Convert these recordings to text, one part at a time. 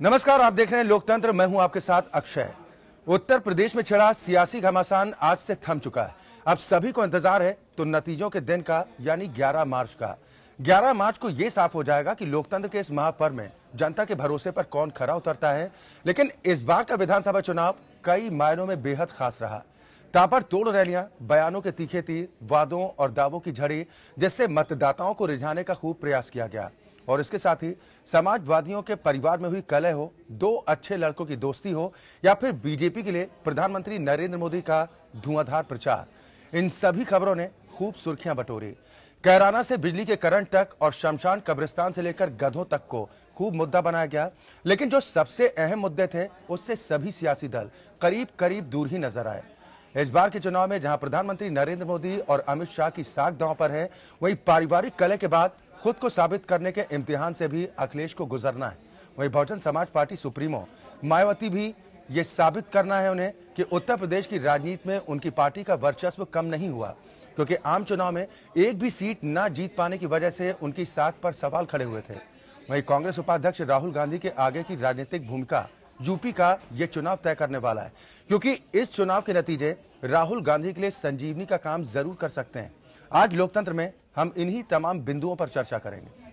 नमस्कार, आप देख रहे हैं लोकतंत्र। मैं हूं आपके साथ अक्षय। उत्तर प्रदेश में छिड़ा सियासी घमासान आज से थम चुका है। अब सभी को इंतजार है तो नतीजों के दिन का, यानी 11 मार्च का। 11 मार्च को यह साफ हो जाएगा कि लोकतंत्र के इस महापर्व में जनता के भरोसे पर कौन खरा उतरता है। लेकिन इस बार का विधानसभा चुनाव कई मायनों में बेहद खास रहा। ताबड़तोड़ रैलियां, बयानों के तीखे तीर, वादों और दावों की झड़ी, जिससे मतदाताओं को रिझाने का खूब प्रयास किया गया। और इसके साथ ही समाजवादियों के परिवार में हुई कलह हो, दो अच्छे लड़कों की दोस्ती हो, या फिर बीजेपी के लिए प्रधानमंत्री नरेंद्र मोदी का धुआंधार प्रचार, इन सभी खबरों ने खूब सुर्खियां बटोरी। कैराना से बिजली के करंट तक और शमशान कब्रिस्तान से लेकर गधों तक को खूब मुद्दा बनाया गया। लेकिन जो सबसे अहम मुद्दे थे, उससे सभी सियासी दल करीब करीब दूर ही नजर आए। इस बार के चुनाव में जहां प्रधानमंत्री नरेंद्र मोदी और अमित शाह की साख दांव पर है, वहीं पारिवारिक कलह के बाद खुद को साबित करने के इम्तिहान से भी अखिलेश को गुजरना है। वहीं बहुजन समाज पार्टी सुप्रीमो मायावती भी ये साबित करना है उन्हें कि उत्तर प्रदेश की राजनीति में उनकी पार्टी का वर्चस्व कम नहीं हुआ, क्योंकि आम चुनाव में एक भी सीट न जीत पाने की वजह से उनकी साख पर सवाल खड़े हुए थे। वहीं कांग्रेस उपाध्यक्ष राहुल गांधी के आगे की राजनीतिक भूमिका यूपी का ये चुनाव तय करने वाला है, क्योंकि इस चुनाव के नतीजे राहुल गांधी के लिए संजीवनी का काम जरूर कर सकते हैं। आज लोकतंत्र में हम इन्हीं तमाम बिंदुओं पर चर्चा करेंगे।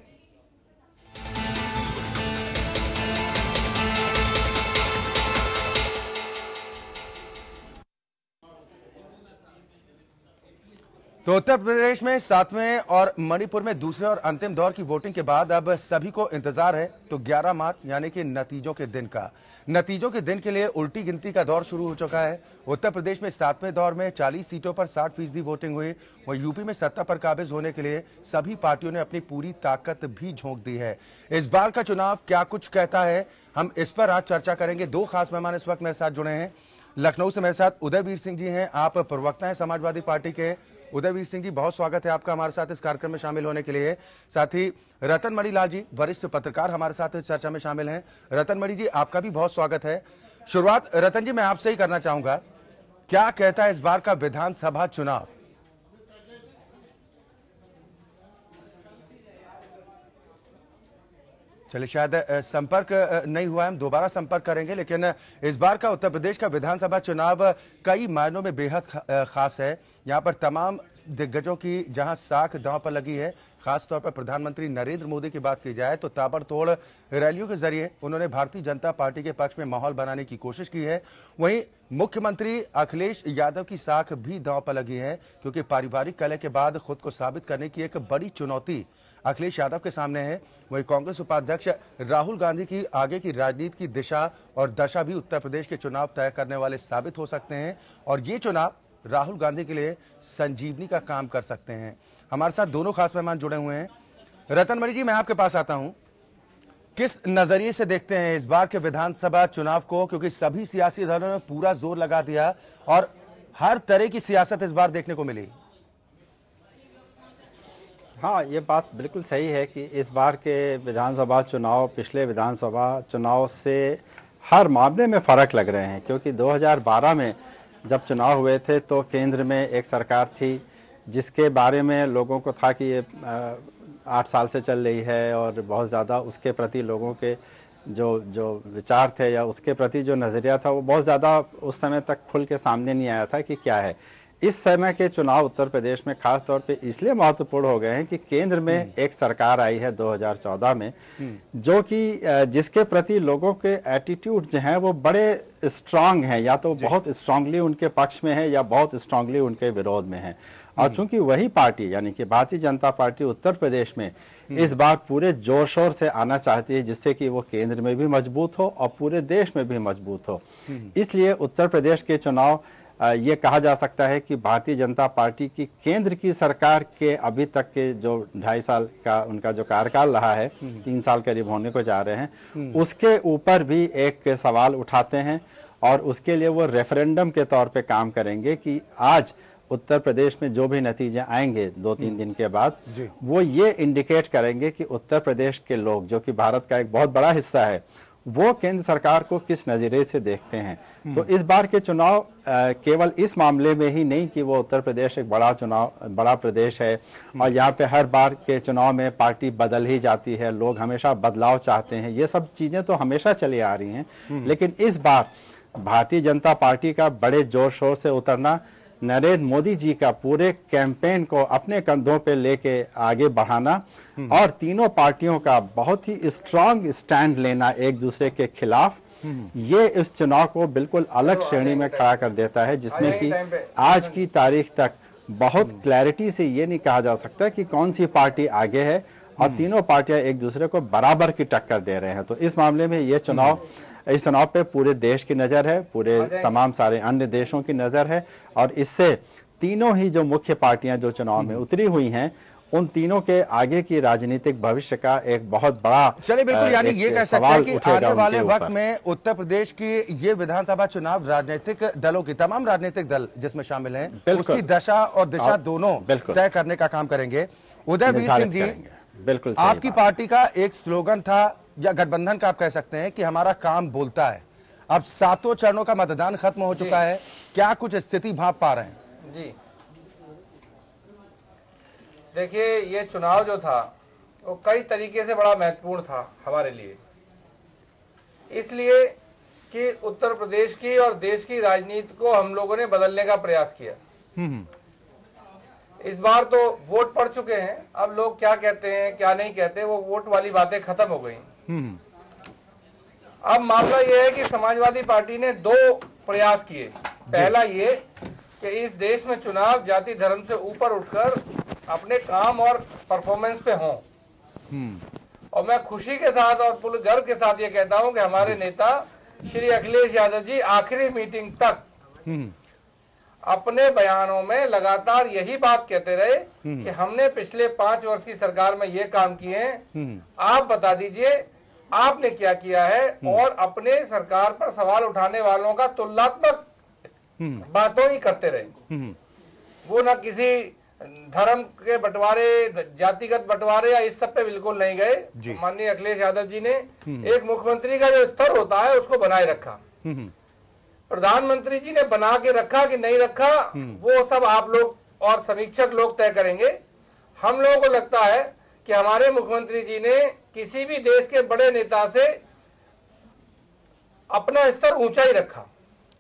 तो उत्तर प्रदेश में 7वें और मणिपुर में दूसरे और अंतिम दौर की वोटिंग के बाद अब सभी को इंतजार है तो 11 मार्च यानी कि नतीजों के दिन का। नतीजों के दिन के लिए उल्टी गिनती का दौर शुरू हो चुका है। उत्तर प्रदेश में 7वें दौर में 40 सीटों पर 60% वोटिंग हुई। वहीं यूपी में सत्ता पर काबिज होने के लिए सभी पार्टियों ने अपनी पूरी ताकत भी झोंक दी है। इस बार का चुनाव क्या कुछ कहता है, हम इस पर आज चर्चा करेंगे। दो खास मेहमान इस वक्त मेरे साथ जुड़े हैं। लखनऊ से मेरे साथ उदयवीर सिंह जी हैं, आप प्रवक्ता हैं समाजवादी पार्टी के। उदयवीर सिंह जी, बहुत स्वागत है आपका हमारे साथ इस कार्यक्रम में शामिल होने के लिए। साथ ही रतन मणि लाल जी, वरिष्ठ पत्रकार, हमारे साथ इस चर्चा में शामिल हैं। रतन मणि जी, आपका भी बहुत स्वागत है। शुरुआत रतन जी मैं आपसे ही करना चाहूंगा, क्या कहता है इस बार का विधानसभा चुनाव? चलिए, शायद संपर्क नहीं हुआ है, हम दोबारा संपर्क करेंगे। लेकिन इस बार का उत्तर प्रदेश का विधानसभा चुनाव कई मायनों में बेहद खास है। यहाँ पर तमाम दिग्गजों की जहाँ साख दांव पर लगी है, खासतौर पर प्रधानमंत्री नरेंद्र मोदी की बात की जाए तो ताबड़तोड़ रैलियों के जरिए उन्होंने भारतीय जनता पार्टी के पक्ष में माहौल बनाने की कोशिश की है। वहीं मुख्यमंत्री अखिलेश यादव की साख भी दांव पर लगी है, क्योंकि पारिवारिक कलह के बाद खुद को साबित करने की एक बड़ी चुनौती अखिलेश यादव के सामने है। वहीं कांग्रेस उपाध्यक्ष राहुल गांधी की आगे की राजनीति की दिशा और दशा भी उत्तर प्रदेश के चुनाव तय करने वाले साबित हो सकते हैं, और ये चुनाव राहुल गांधी के लिए संजीवनी का काम कर सकते हैं। हमारे साथ दोनों खास मेहमान जुड़े हुए हैं। रतन मणि जी, मैं आपके पास आता हूं, किस नजरिए से देखते हैं इस बार के विधानसभा चुनाव को, क्योंकि सभी सियासी दलों ने पूरा जोर लगा दिया और हर तरह की सियासत इस बार देखने को मिली? हाँ, ये बात बिल्कुल सही है कि इस बार के विधानसभा चुनाव पिछले विधानसभा चुनाव से हर मामले में फ़र्क लग रहे हैं, क्योंकि 2012 में जब चुनाव हुए थे तो केंद्र में एक सरकार थी जिसके बारे में लोगों को था कि ये 8 साल से चल रही है, और बहुत ज़्यादा उसके प्रति लोगों के जो विचार थे या उसके प्रति जो नज़रिया था वो बहुत ज़्यादा उस समय तक खुल के सामने नहीं आया था कि क्या है। इस समय के चुनाव उत्तर प्रदेश में खास तौर पे इसलिए महत्वपूर्ण हो गए हैं कि केंद्र में एक सरकार आई है 2014 में, जो कि जिसके प्रति लोगों के एटीट्यूड जो हैं वो बड़े स्ट्रांग हैं, या तो बहुत स्ट्रांगली उनके पक्ष में है या बहुत स्ट्रांगली उनके विरोध में है। और चूंकि वही पार्टी यानी कि भारतीय जनता पार्टी उत्तर प्रदेश में इस बार पूरे जोर शोर से आना चाहती है, जिससे कि वो केंद्र में भी मजबूत हो और पूरे देश में भी मजबूत हो, इसलिए उत्तर प्रदेश के चुनाव ये कहा जा सकता है कि भारतीय जनता पार्टी की केंद्र की सरकार के अभी तक के जो 2.5 साल का उनका जो कार्यकाल रहा है, 3 साल करीब होने को जा रहे हैं, उसके ऊपर भी एक सवाल उठाते हैं और उसके लिए वो रेफरेंडम के तौर पे काम करेंगे कि आज उत्तर प्रदेश में जो भी नतीजे आएंगे 2-3 दिन के बाद, वो ये इंडिकेट करेंगे कि उत्तर प्रदेश के लोग, जो कि भारत का एक बहुत बड़ा हिस्सा है, वो केंद्र सरकार को किस नजरिए से देखते हैं। तो इस बार के चुनाव केवल इस मामले में ही नहीं कि वो उत्तर प्रदेश एक बड़ा प्रदेश है और यहाँ पे हर बार के चुनाव में पार्टी बदल ही जाती है, लोग हमेशा बदलाव चाहते हैं, ये सब चीजें तो हमेशा चली आ रही हैं। लेकिन इस बार भारतीय जनता पार्टी का बड़े जोर शोर से उतरना, नरेंद्र मोदी जी का पूरे कैंपेन को अपने कंधों पे लेके आगे बढ़ाना और तीनों पार्टियों का बहुत ही स्ट्रांग स्टैंड लेना एक दूसरे के खिलाफ, ये इस चुनाव को बिल्कुल अलग श्रेणी में खड़ा कर देता है, जिसमें कि आज की तारीख तक बहुत क्लैरिटी से ये नहीं कहा जा सकता कि कौन सी पार्टी आगे है और तीनों पार्टियां एक दूसरे को बराबर की टक्कर दे रहे हैं। तो इस मामले में ये इस चुनाव पे पूरे देश की नजर है, पूरे तमाम सारे अन्य देशों की नजर है और इससे तीनों ही जो मुख्य पार्टियां जो चुनाव में उतरी हुई हैं, उन तीनों के आगे की राजनीतिक भविष्य का एक बहुत बड़ा, चलिए बिल्कुल, यानी ये कह सकते हैं कि आने वाले वक्त में उत्तर प्रदेश की ये विधानसभा चुनाव राजनीतिक दलों की, तमाम राजनीतिक दल जिसमें शामिल हैं, उसकी दशा और दिशा दोनों तय करने का काम करेंगे। उदयवीर सिंह जी, बिल्कुल आपकी पार्टी का एक स्लोगन था या गठबंधन का आप कह सकते हैं कि हमारा काम बोलता है। अब 7 चरणों का मतदान खत्म हो चुका है, क्या कुछ स्थिति भांप पा रहे हैं? जी देखिए, ये चुनाव जो था वो कई तरीके से बड़ा महत्वपूर्ण था हमारे लिए, इसलिए कि उत्तर प्रदेश की और देश की राजनीति को हम लोगों ने बदलने का प्रयास किया। इस बार तो वोट पड़ चुके हैं, अब लोग क्या कहते हैं क्या नहीं कहते, वो वोट वाली बातें खत्म हो गई। अब मामला यह है कि समाजवादी पार्टी ने 2 प्रयास किए। पहला ये कि इस देश में चुनाव जाति धर्म से ऊपर उठकर अपने काम और परफॉर्मेंस पे हों। और मैं खुशी के साथ और पूरे गर्व के साथ ये कहता हूं कि हमारे नेता श्री अखिलेश यादव जी आखिरी मीटिंग तक अपने बयानों में लगातार यही बात कहते रहे कि हमने पिछले 5 वर्ष की सरकार में ये काम किए हैं, आप बता दीजिए आपने क्या किया है। और अपने सरकार पर सवाल उठाने वालों का तुलनात्मक बातों ही करते रहे। वो ना किसी धर्म के बंटवारे, जातिगत बंटवारे या इस सब पे बिल्कुल नहीं गए। माननीय अखिलेश यादव जी ने एक मुख्यमंत्री का जो स्तर होता है उसको बनाए रखा। प्रधानमंत्री जी ने बना के रखा कि नहीं रखा, वो सब आप लोग और समीक्षक लोग तय करेंगे। हम लोगों को लगता है कि हमारे मुख्यमंत्री जी ने किसी भी देश के बड़े नेता से अपना स्तर ऊंचा ही रखा।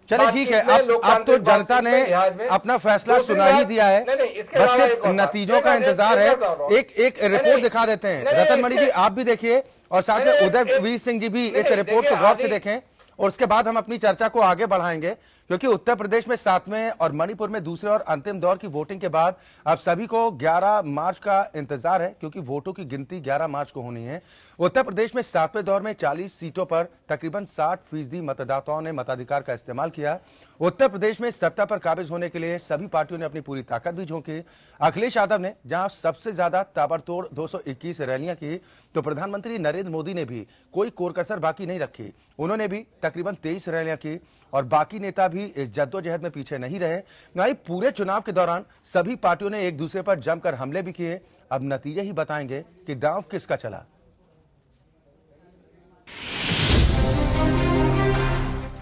चलिए ठीक है, अब तो जनता ने अपना फैसला सुना ही दिया है, बस सिर्फ नतीजों का इंतजार है। एक रिपोर्ट दिखा देते हैं, रतन मणि जी आप भी देखिए और साथ में उदयवीर सिंह जी भी इस रिपोर्ट को गौर से देखें और उसके बाद हम अपनी चर्चा को आगे बढ़ाएंगे, क्योंकि उत्तर प्रदेश में 7वें और मणिपुर में दूसरे और अंतिम दौर की वोटिंग के बाद अब सभी को 11 मार्च का इंतजार है, क्योंकि वोटों की गिनती 11 मार्च को होनी है। उत्तर प्रदेश में 7वें दौर में 40 सीटों पर तकरीबन 60% मतदाताओं ने मताधिकार का इस्तेमाल किया। उत्तर प्रदेश में सत्ता पर काबिज होने के लिए सभी पार्टियों ने अपनी पूरी ताकत भी झोंकी। अखिलेश यादव ने जहां सबसे ज्यादा ताबड़तोड़ 221 रैलियां की, तो प्रधानमंत्री नरेंद्र मोदी ने भी कोई कोरकसर बाकी नहीं रखी। उन्होंने भी तकरीबन 23 रैलियां की और बाकी नेता भी इस जद्दोजहद में पीछे नहीं रहे। यानी पूरे चुनाव के दौरान सभी पार्टियों ने एक दूसरे पर जमकर हमले भी किए। अब नतीजे ही बताएंगे कि दांव किसका चला।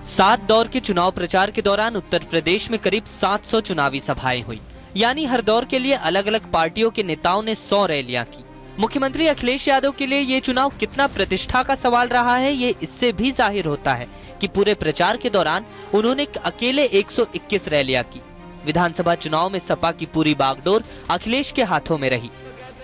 7 दौर के चुनाव प्रचार के दौरान उत्तर प्रदेश में करीब 700 चुनावी सभाएं हुई, यानी हर दौर के लिए अलग अलग पार्टियों के नेताओं ने 100 रैलियां की। मुख्यमंत्री अखिलेश यादव के लिए ये चुनाव कितना प्रतिष्ठा का सवाल रहा है, ये इससे भी जाहिर होता है कि पूरे प्रचार के दौरान उन्होंने अकेले 121 रैलियां की। विधानसभा चुनाव में सपा की पूरी बागडोर अखिलेश के हाथों में रही,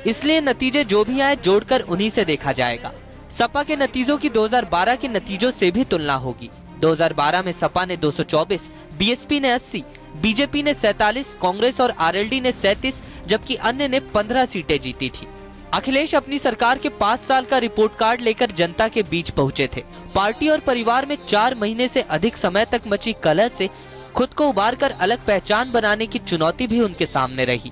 इसलिए नतीजे जो भी आए जोड़कर उन्हीं से देखा जाएगा। सपा के नतीजों की 2012 के नतीजों से भी तुलना होगी। 2012 में सपा ने 224, बीएसपी ने 80, बीजेपी ने 47, कांग्रेस और आरएलडी ने 37, जबकि अन्य ने 15 सीटें जीती थी। अखिलेश अपनी सरकार के 5 साल का रिपोर्ट कार्ड लेकर जनता के बीच पहुंचे थे। पार्टी और परिवार में 4 महीने से अधिक समय तक मची कलह से खुद को उबार कर अलग पहचान बनाने की चुनौती भी उनके सामने रही।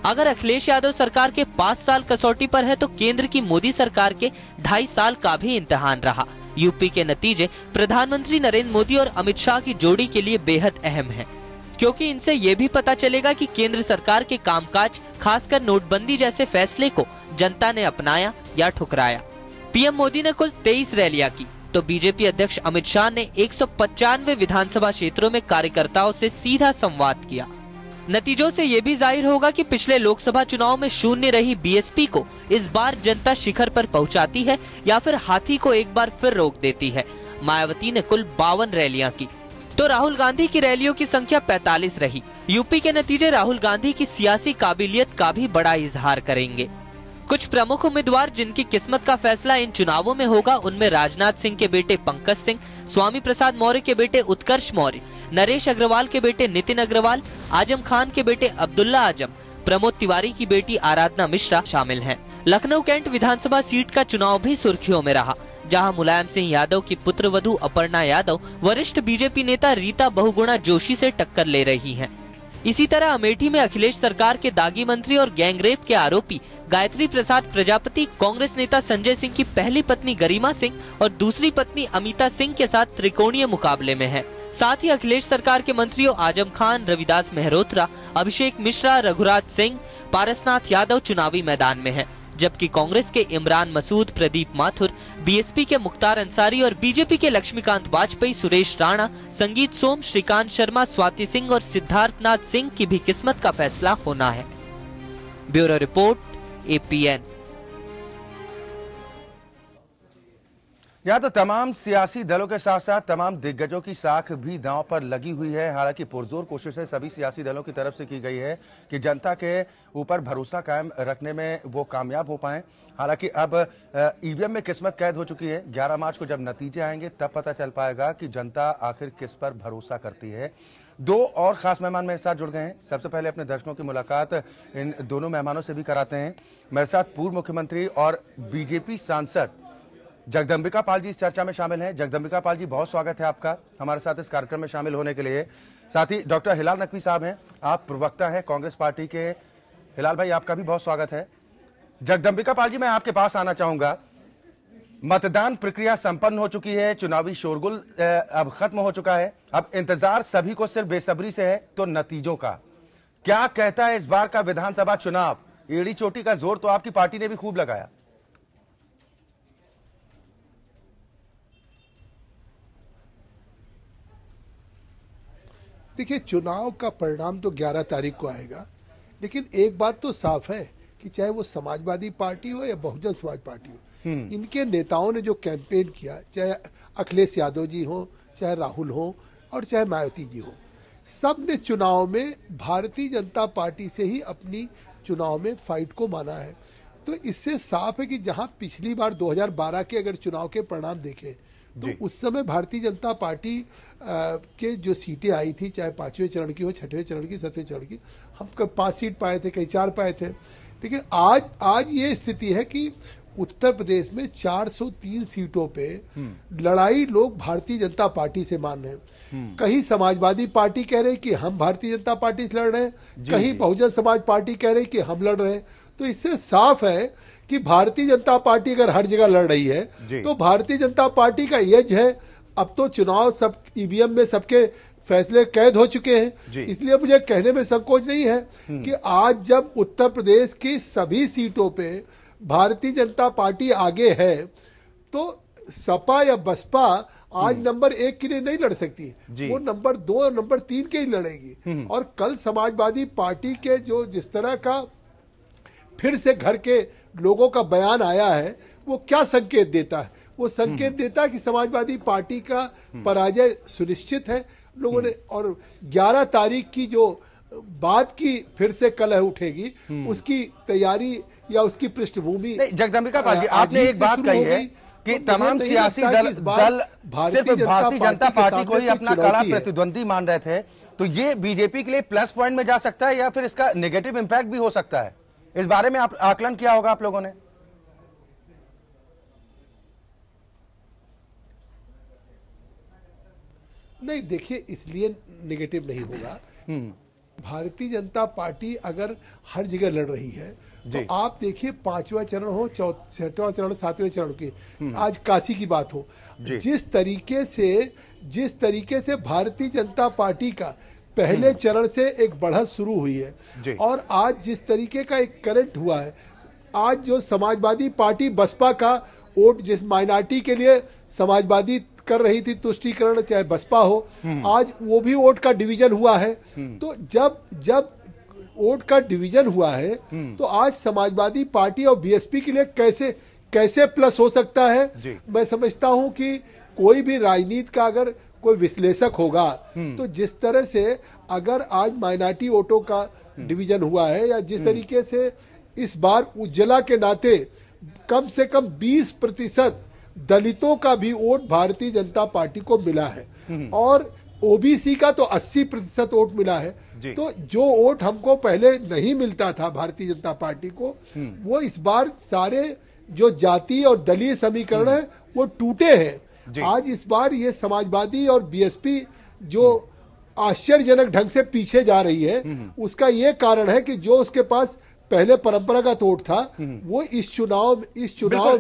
अगर अखिलेश यादव सरकार के 5 साल कसौटी पर है, तो केंद्र की मोदी सरकार के 2.5 साल का भी इम्तिहान रहा। यूपी के नतीजे प्रधानमंत्री नरेंद्र मोदी और अमित शाह की जोड़ी के लिए बेहद अहम है, क्योंकि इनसे ये भी पता चलेगा कि केंद्र सरकार के कामकाज, खासकर नोटबंदी जैसे फैसले को जनता ने अपनाया या ठुकराया। पीएम मोदी ने कुल 23 रैलियां की, तो बीजेपी अध्यक्ष अमित शाह ने 195 विधानसभा क्षेत्रों में कार्यकर्ताओं से सीधा संवाद किया। नतीजों से ये भी जाहिर होगा कि पिछले लोकसभा चुनाव में शून्य रही बीएसपी को इस बार जनता शिखर पर पहुंचाती है या फिर हाथी को एक बार फिर रोक देती है। मायावती ने कुल 52 रैलियां की तो राहुल गांधी की रैलियों की संख्या 45 रही। यूपी के नतीजे राहुल गांधी की सियासी काबिलियत का भी बड़ा इजहार करेंगे। कुछ प्रमुख उम्मीदवार जिनकी किस्मत का फैसला इन चुनावों में होगा, उनमें राजनाथ सिंह के बेटे पंकज सिंह, स्वामी प्रसाद मौर्य के बेटे उत्कर्ष मौर्य, नरेश अग्रवाल के बेटे नितिन अग्रवाल, आजम खान के बेटे अब्दुल्ला आजम, प्रमोद तिवारी की बेटी आराधना मिश्रा शामिल हैं। लखनऊ कैंट विधानसभा सीट का चुनाव भी सुर्खियों में रहा, जहां मुलायम सिंह यादव की पुत्रवधू अपर्णा यादव वरिष्ठ बीजेपी नेता रीता बहुगुणा जोशी से टक्कर ले रही हैं। इसी तरह अमेठी में अखिलेश सरकार के दागी मंत्री और गैंगरेप के आरोपी गायत्री प्रसाद प्रजापति कांग्रेस नेता संजय सिंह की पहली पत्नी गरिमा सिंह और दूसरी पत्नी अमिता सिंह के साथ त्रिकोणीय मुकाबले में है। साथ ही अखिलेश सरकार के मंत्रियों आजम खान, रविदास मेहरोत्रा, अभिषेक मिश्रा, रघुराज सिंह, पारसनाथ यादव चुनावी मैदान में है, जबकि कांग्रेस के इमरान मसूद, प्रदीप माथुर, बीएसपी के मुख्तार अंसारी और बीजेपी के लक्ष्मीकांत वाजपेयी, सुरेश राणा, संगीत सोम, श्रीकांत शर्मा, स्वाति सिंह और सिद्धार्थनाथ सिंह की भी किस्मत का फैसला होना है। Bureau report, APN। यहाँ तो तमाम सियासी दलों के साथ साथ तमाम दिग्गजों की साख भी दांव पर लगी हुई है। हालांकि पुरजोर कोशिशें सभी सियासी दलों की तरफ से की गई है कि जनता के ऊपर भरोसा कायम रखने में वो कामयाब हो पाएं। हालांकि अब ईवीएम में किस्मत कैद हो चुकी है। 11 मार्च को जब नतीजे आएंगे तब पता चल पाएगा कि जनता आखिर किस पर भरोसा करती है। 2 और खास मेहमान मेरे साथ जुड़ गए हैं। सबसे पहले अपने दर्शकों की मुलाकात इन दोनों मेहमानों से भी कराते हैं। मेरे साथ पूर्व मुख्यमंत्री और बीजेपी सांसद जगदंबिका पाल जी इस चर्चा में शामिल हैं। जगदंबिका पाल जी, बहुत स्वागत है आपका हमारे साथ इस कार्यक्रम में शामिल होने के लिए। साथ ही डॉक्टर हिलाल नकवी साहब हैं, आप प्रवक्ता हैं कांग्रेस पार्टी के। हिलाल भाई, आपका भी बहुत स्वागत है। जगदंबिका पाल जी, मैं आपके पास आना चाहूंगा। मतदान प्रक्रिया संपन्न हो चुकी है, चुनावी शोरगुल अब खत्म हो चुका है। अब इंतजार सभी को सिर्फ बेसब्री से है तो नतीजों का। क्या कहता है इस बार का विधानसभा चुनाव? एड़ी चोटी का जोर तो आपकी पार्टी ने भी खूब लगाया। देखिए, चुनाव का परिणाम तो 11 तारीख को आएगा, लेकिन एक बात तो साफ है कि चाहे वो समाजवादी पार्टी हो या बहुजन समाज पार्टी हो, इनके नेताओं ने जो कैंपेन किया, चाहे अखिलेश यादव जी हो, चाहे राहुल हो और चाहे मायावती जी हो, सब ने चुनाव में भारतीय जनता पार्टी से ही अपनी चुनाव में फाइट को माना है। तो इससे साफ है कि जहां पिछली बार 2012 के अगर चुनाव के परिणाम देखें तो उस समय भारतीय जनता पार्टी के जो सीटें आई थी, चाहे 5वें चरण की हो, 6वें चरण की, 7वें चरण की, हम 5 सीट पाए थे, कई 4 पाए थे। लेकिन आज ये स्थिति है कि उत्तर प्रदेश में 403 सीटों पे लड़ाई लोग भारतीय जनता पार्टी से मान रहे हैं। कहीं समाजवादी पार्टी कह रही कि हम भारतीय जनता पार्टी से लड़ रहे हैं, कहीं बहुजन समाज पार्टी कह रही कि हम लड़ रहे हैं। तो इससे साफ है कि भारतीय जनता पार्टी अगर हर जगह लड़ रही है तो भारतीय जनता पार्टी का एज है। अब तो चुनाव सब ईवीएम में सबके फैसले कैद हो चुके हैं, इसलिए मुझे कहने में संकोच नहीं है कि आज जब उत्तर प्रदेश की सभी सीटों पे भारतीय जनता पार्टी आगे है तो सपा या बसपा आज नंबर 1 के लिए नहीं लड़ सकती, वो नंबर 2 और नंबर 3 के ही लड़ेगी। और कल समाजवादी पार्टी के जो जिस तरह का फिर से घर के लोगों का बयान आया है, वो क्या संकेत देता है? वो संकेत देता है कि समाजवादी पार्टी का पराजय सुनिश्चित है लोगों ने। और 11 तारीख की जो बात की फिर से कलह उठेगी, उसकी तैयारी या उसकी पृष्ठभूमि। जगदंबिका पाल जी, आपने एक बात कही है कि तमाम सियासी दल सिर्फ भारतीय जनता पार्टी को ही अपना कड़ा प्रतिद्वंदी मान रहे थे, तो ये बीजेपी के लिए प्लस पॉइंट में जा सकता है या फिर इसका नेगेटिव इंपैक्ट भी हो सकता है? इस बारे में आप आकलन किया होगा आप लोगों ने? नहीं, देखिए, इसलिए नेगेटिव नहीं होगा। भारतीय जनता पार्टी अगर हर जगह लड़ रही है तो आप देखिए 5वां चरण हो, 6वां चरण, 7वें चरण की, आज काशी की बात हो, जिस तरीके से भारतीय जनता पार्टी का पहले चरण से एक बढ़त शुरू हुई है और आज जिस तरीके का एक करंट हुआ है, आज जो समाजवादी पार्टी बसपा का वोट जिस माइनॉरिटी के लिए समाजवादी कर रही थी तुष्टीकरण, चाहे बसपा हो, आज वो भी वोट का डिवीजन हुआ है। तो जब वोट का डिवीजन हुआ है तो आज समाजवादी पार्टी और बीएसपी के लिए कैसे प्लस हो सकता है। मैं समझता हूं कि कोई भी राजनीति का अगर कोई विश्लेषक होगा तो जिस तरह से अगर आज माइनॉरिटी वोटों का डिवीजन हुआ है, या जिस तरीके से इस बार उज्ज्वला के नाते कम से कम 20% दलितों का भी वोट भारतीय जनता पार्टी को मिला है, और ओबीसी का तो 80% वोट मिला है। तो जो वोट हमको पहले नहीं मिलता था भारतीय जनता पार्टी को, वो इस बार सारे जो जाति और दलीय समीकरण है वो टूटे हैं। आज इस बार ये समाजवादी और बीएसपी जो आश्चर्यजनक ढंग से पीछे जा रही है, उसका ये कारण है कि जो उसके पास पहले परंपरागत वोट था वो इस चुनाव में।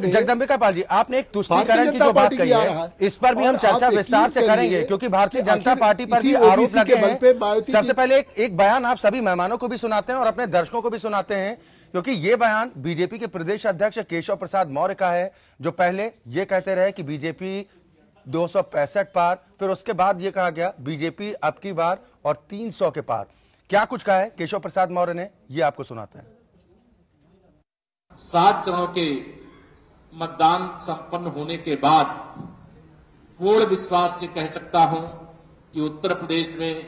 जगदम्बिका पाल जी, आपने एक तुष्टीकरण की जो बात कही है, इस पर भी हम चर्चा विस्तार से करेंगे, क्योंकि भारतीय जनता पार्टी पर भी आरोप लगे हैं। सबसे पहले एक बयान आप सभी मेहमानों को भी सुनाते हैं और अपने दर्शकों को भी सुनाते हैं, क्योंकि ये बयान बीजेपी के प्रदेश अध्यक्ष केशव प्रसाद मौर्य का है, जो पहले ये कहते रहे कि बीजेपी 265 पार, फिर उसके बाद ये कहा गया बीजेपी अब की बार और 300 के पार। क्या कुछ कहा है केशव प्रसाद मौर्य ने, ये आपको सुनाते हैं। 7 चरणों के मतदान संपन्न होने के बाद पूर्ण विश्वास से कह सकता हूं कि उत्तर प्रदेश में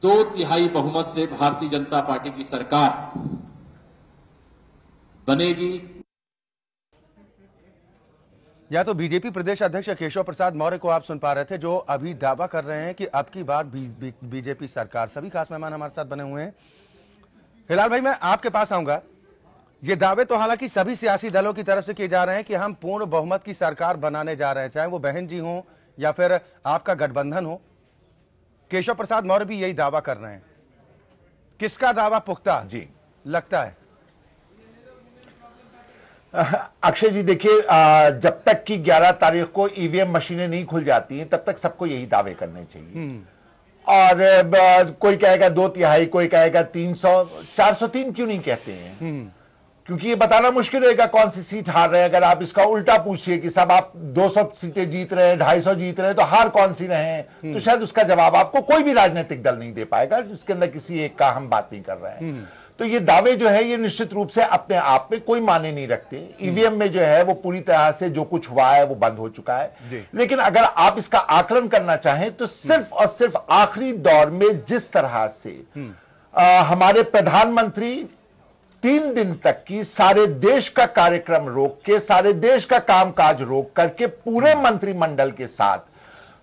2/3 बहुमत से भारतीय जनता पार्टी की सरकार बनेगी। या तो बीजेपी प्रदेश अध्यक्ष केशव प्रसाद मौर्य को आप सुन पा रहे थे, जो अभी दावा कर रहे हैं कि अब की बार बीजेपी सरकार। सभी खास मेहमान हमारे साथ बने हुए हैं। हिलाल भाई, मैं आपके पास आऊंगा। ये दावे तो हालांकि सभी सियासी दलों की तरफ से किए जा रहे हैं कि हम पूर्ण बहुमत की सरकार बनाने जा रहे हैं, चाहे वो बहन जी हो या फिर आपका गठबंधन हो। केशव प्रसाद मौर्य भी यही दावा कर रहे हैं। किसका दावा पुख्ता जी लगता है? अक्षय जी, देखिए, जब तक कि 11 तारीख को ईवीएम मशीनें नहीं खुल जाती हैं, तब तक सबको यही दावे करने चाहिए। और कोई कहेगा 2/3, कोई कहेगा 300, 403 क्यों नहीं कहते हैं? क्योंकि ये बताना मुश्किल रहेगा कौन सी सीट हार रहे हैं। अगर आप इसका उल्टा पूछिए कि सब आप 200 सीटें जीत रहे हैं, 250 जीत रहे हैं, तो हार कौन सी रहे हैं, तो शायद उसका जवाब आपको कोई भी राजनीतिक दल नहीं दे पाएगा, जिसके अंदर किसी एक का हम बात नहीं कर रहे हैं। तो ये दावे जो है ये निश्चित रूप से अपने आप में कोई माने नहीं रखते। ईवीएम में जो है वो पूरी तरह से जो कुछ हुआ है वो बंद हो चुका है। लेकिन अगर आप इसका आकलन करना चाहें तो सिर्फ और सिर्फ आखिरी दौर में जिस तरह से हमारे प्रधानमंत्री 3 दिन तक की सारे देश का कार्यक्रम रोक के, सारे देश का कामकाज रोक करके पूरे मंत्रिमंडल के साथ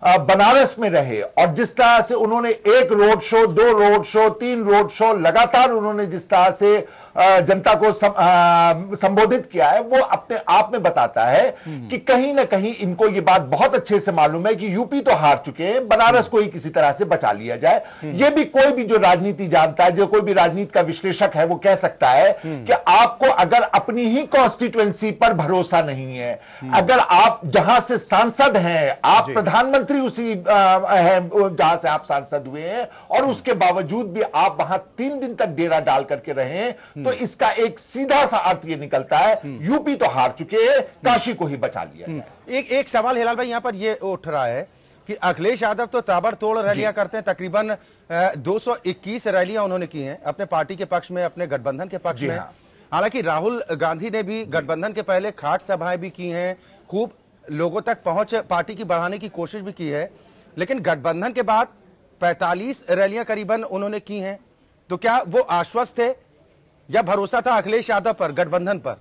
बनारस में रहे, और जिस तरह से उन्होंने 1 road show, 2 road show, 3 road show लगातार उन्होंने जिस तरह से जनता को संबोधित किया है, वो अपने आप में बताता है कि कहीं ना कहीं इनको ये बात बहुत अच्छे से मालूम है कि यूपी तो हार चुके हैं, बनारस को ही किसी तरह से बचा लिया जाए। ये भी कोई भी जो राजनीति जानता है, जो कोई भी राजनीति का विश्लेषक है, वो कह सकता है कि आपको अगर अपनी ही कॉन्स्टिट्यूएंसी पर भरोसा नहीं है, अगर आप जहां से सांसद हैं, आप प्रधानमंत्री उसी है जहां से आप सांसद हुए हैं, और उसके बावजूद भी आप वहां 3 दिन तक डेरा डाल करके रहे, तो इसका एक सीधा सा अर्थ ये निकलता है यूपी तो हार चुके हैं, काशी को ही बचा लिया जाए। एक सवाल हिलाल भाई यहां पर ये उठ रहा है कि अखिलेश यादव तो ताबड़तोड़ रैलियां करते हैं, तकरीबन 221 रैलियां उन्होंने की हैं अपने पार्टी के पक्ष में, अपने गठबंधन के पक्ष में। हालांकि राहुल गांधी ने भी गठबंधन के पहले खाट सभाएं भी की हैं, खूब लोगों तक पहुंच पार्टी की बढ़ाने की कोशिश भी की है, लेकिन गठबंधन के बाद 45 रैलियां करीबन उन्होंने की हैं। तो क्या वो आश्वस्त थे या भरोसा था अखिलेश यादव पर, गठबंधन पर?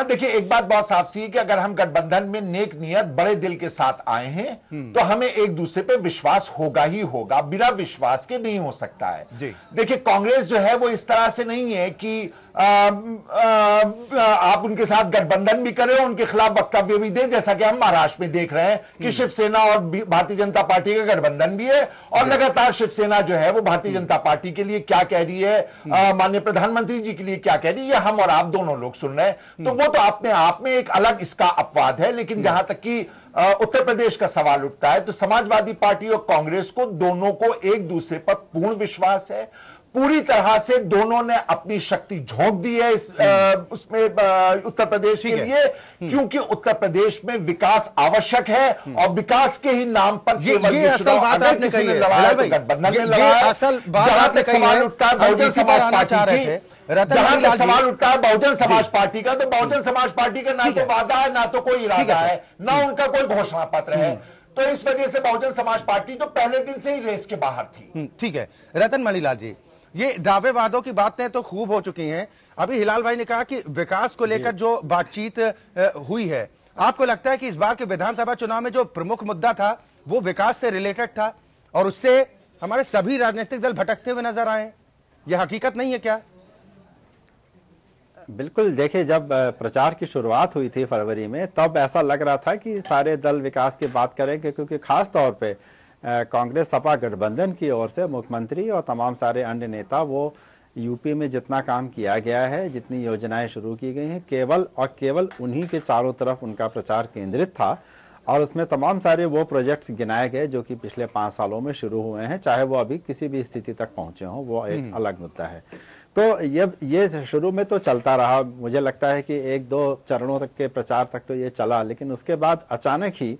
देखिए, एक बात बहुत साफ सी है कि अगर हम गठबंधन में नेक नियत बड़े दिल के साथ आए हैं तो हमें एक दूसरे पे विश्वास होगा ही होगा, बिना विश्वास के नहीं हो सकता है। देखिए, कांग्रेस जो है वो इस तरह से नहीं है कि आप उनके साथ गठबंधन भी करें, उनके खिलाफ वक्तव्य भी दें, जैसा कि हम महाराष्ट्र में देख रहे हैं कि शिवसेना और भारतीय जनता पार्टी का गठबंधन भी है, और लगातार शिवसेना जो है वो भारतीय जनता पार्टी के लिए क्या कह रही है, माननीय प्रधानमंत्री जी के लिए क्या कह रही है, हम और आप दोनों लोग सुन रहे हैं। तो वो तो अपने आप में एक अलग इसका अपवाद है। लेकिन जहां तक कि उत्तर प्रदेश का सवाल उठता है, तो समाजवादी पार्टी और कांग्रेस को दोनों को एक दूसरे पर पूर्ण विश्वास है, पूरी तरह से दोनों ने अपनी शक्ति झोंक दी है इस उसमें उत्तर प्रदेश के लिए, क्योंकि उत्तर प्रदेश में विकास आवश्यक है और विकास के ही नाम पर केवल ये असल बात अगर आपने किसी कही ने है, लड़ाया तो गठबंधन ने लड़ाया। असल बात जहां आपने तक कही सवाल है, उठता है हम बहुजन इसी पर समाज आना चाह पार्टी रहे की, थे। रतन जहां लाल तक जी, सवाल उठता है बहुजन समाज पार्टी का, तो बहुजन समाज पार्टी का ना ठीक तो है। वादा है, ना तो कोई इरादा है, है, ना उनका कोई घोषणा पत्र है। तो इस वजह से बहुजन समाज पार्टी तो पहले दिन से ही रेस के बाहर थी। ठीक है रतन मणिलाल जी, ये दावे वादों की बातें तो खूब हो चुकी हैं। अभी हिलाल भाई ने कहा कि विकास को लेकर जो बातचीत हुई है, आपको लगता है कि इस बार के विधानसभा चुनाव में जो प्रमुख मुद्दा था वो विकास से रिलेटेड था और उससे हमारे सभी राजनीतिक दल भटकते हुए नजर आए? यह हकीकत नहीं है क्या? बिल्कुल, देखिए, जब प्रचार की शुरुआत हुई थी फरवरी में, तब ऐसा लग रहा था कि सारे दल विकास की बात करेंगे, क्योंकि खास तौर पे कांग्रेस सपा गठबंधन की ओर से मुख्यमंत्री और तमाम सारे अन्य नेता, वो यूपी में जितना काम किया गया है, जितनी योजनाएं शुरू की गई हैं, केवल और केवल उन्हीं के चारों तरफ उनका प्रचार केंद्रित था। और उसमें तमाम सारे वो प्रोजेक्ट्स गिनाए गए जो कि पिछले 5 सालों में शुरू हुए हैं, चाहे वो अभी किसी भी स्थिति तक पहुंचे हों, वो एक अलग मुद्दा है। तो ये शुरू में तो चलता रहा, मुझे लगता है कि 1-2 चरणों तक के प्रचार तक तो ये चला, लेकिन उसके बाद अचानक ही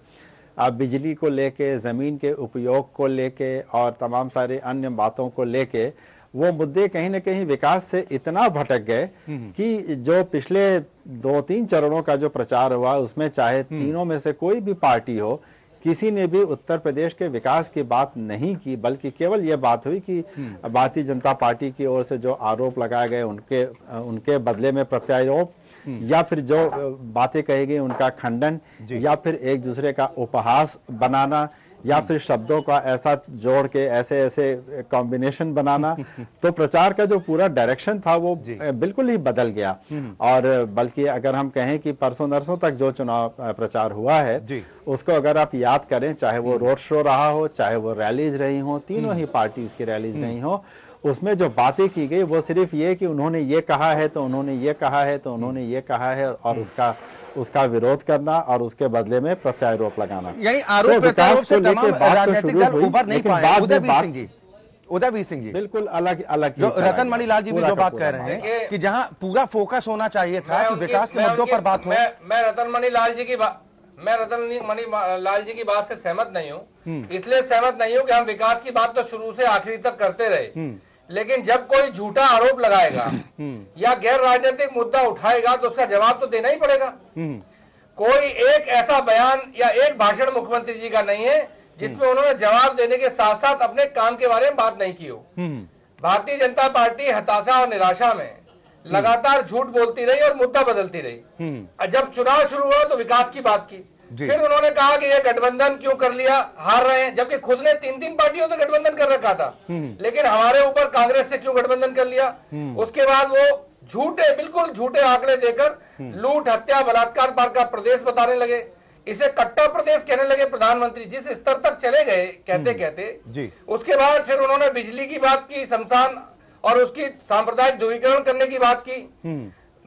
बिजली को लेके, ज़मीन के उपयोग को लेके और तमाम सारे अन्य बातों को लेके वो मुद्दे कहीं ना कहीं विकास से इतना भटक गए कि जो पिछले 2-3 चरणों का जो प्रचार हुआ, उसमें चाहे तीनों में से कोई भी पार्टी हो, किसी ने भी उत्तर प्रदेश के विकास की बात नहीं की, बल्कि केवल ये बात हुई कि भारतीय जनता पार्टी की ओर से जो आरोप लगाए गए उनके बदले में प्रत्यारोप, या फिर जो बातें कही गई उनका खंडन, या फिर एक दूसरे का उपहास बनाना, या फिर शब्दों का ऐसा जोड़ के ऐसे ऐसे कॉम्बिनेशन बनाना। तो प्रचार का जो पूरा डायरेक्शन था वो बिल्कुल ही बदल गया। और बल्कि अगर हम कहें कि परसों नरसों तक जो चुनाव प्रचार हुआ है, उसको अगर आप याद करें, चाहे वो रोड शो रहा हो, चाहे वो रैलीज रही हो, तीनों ही पार्टीज की रैलीज रही हो, उसमें जो बातें की गई वो सिर्फ ये कि उन्होंने ये कहा है तो उन्होंने ये कहा है तो उन्होंने ये कहा है, और उसका विरोध करना और उसके बदले में प्रत्यारोप लगाना। यानी आरोप प्रत्यारोप से तमाम राजनीतिक दल उभर नहीं पाए। उदयवीर सिंह जी बिल्कुल अलग जो रतन मणिलाल जी भी जो बात कह रहे हैं कि जहां पूरा फोकस होना चाहिए था कि विकास के मुद्दों पर बात हो। मैं रतन मणिलाल जी की बात से सहमत नहीं हूँ। इसलिए सहमत नहीं हूँ कि हम विकास की बात तो शुरू से आखिरी तक करते रहे, लेकिन जब कोई झूठा आरोप लगाएगा या गैर राजनीतिक मुद्दा उठाएगा तो उसका जवाब तो देना ही पड़ेगा। कोई एक ऐसा बयान या एक भाषण मुख्यमंत्री जी का नहीं है जिसमें उन्होंने जवाब देने के साथ साथ अपने काम के बारे में बात नहीं की हो। भारतीय जनता पार्टी हताशा और निराशा में लगातार झूठ बोलती रही और मुद्दा बदलती रही। जब चुनाव शुरू हुआ तो विकास की बात की, फिर उन्होंने कहा कि ये गठबंधन क्यों कर लिया, हार रहे हैं, जबकि खुद ने 3 पार्टियों से गठबंधन कर रखा था, लेकिन हमारे ऊपर कांग्रेस से क्यों गठबंधन कर लिया। उसके बाद वो बिल्कुल झूठे आंकड़े देकर लूट, हत्या, बलात्कार पर का प्रदेश बताने लगे, इसे कट्टर प्रदेश कहने लगे प्रधानमंत्री, जिस स्तर तक चले गए कहते कहते। उसके बाद फिर उन्होंने बिजली की बात की, शमशान और उसकी सांप्रदायिक ध्रुवीकरण करने की बात की।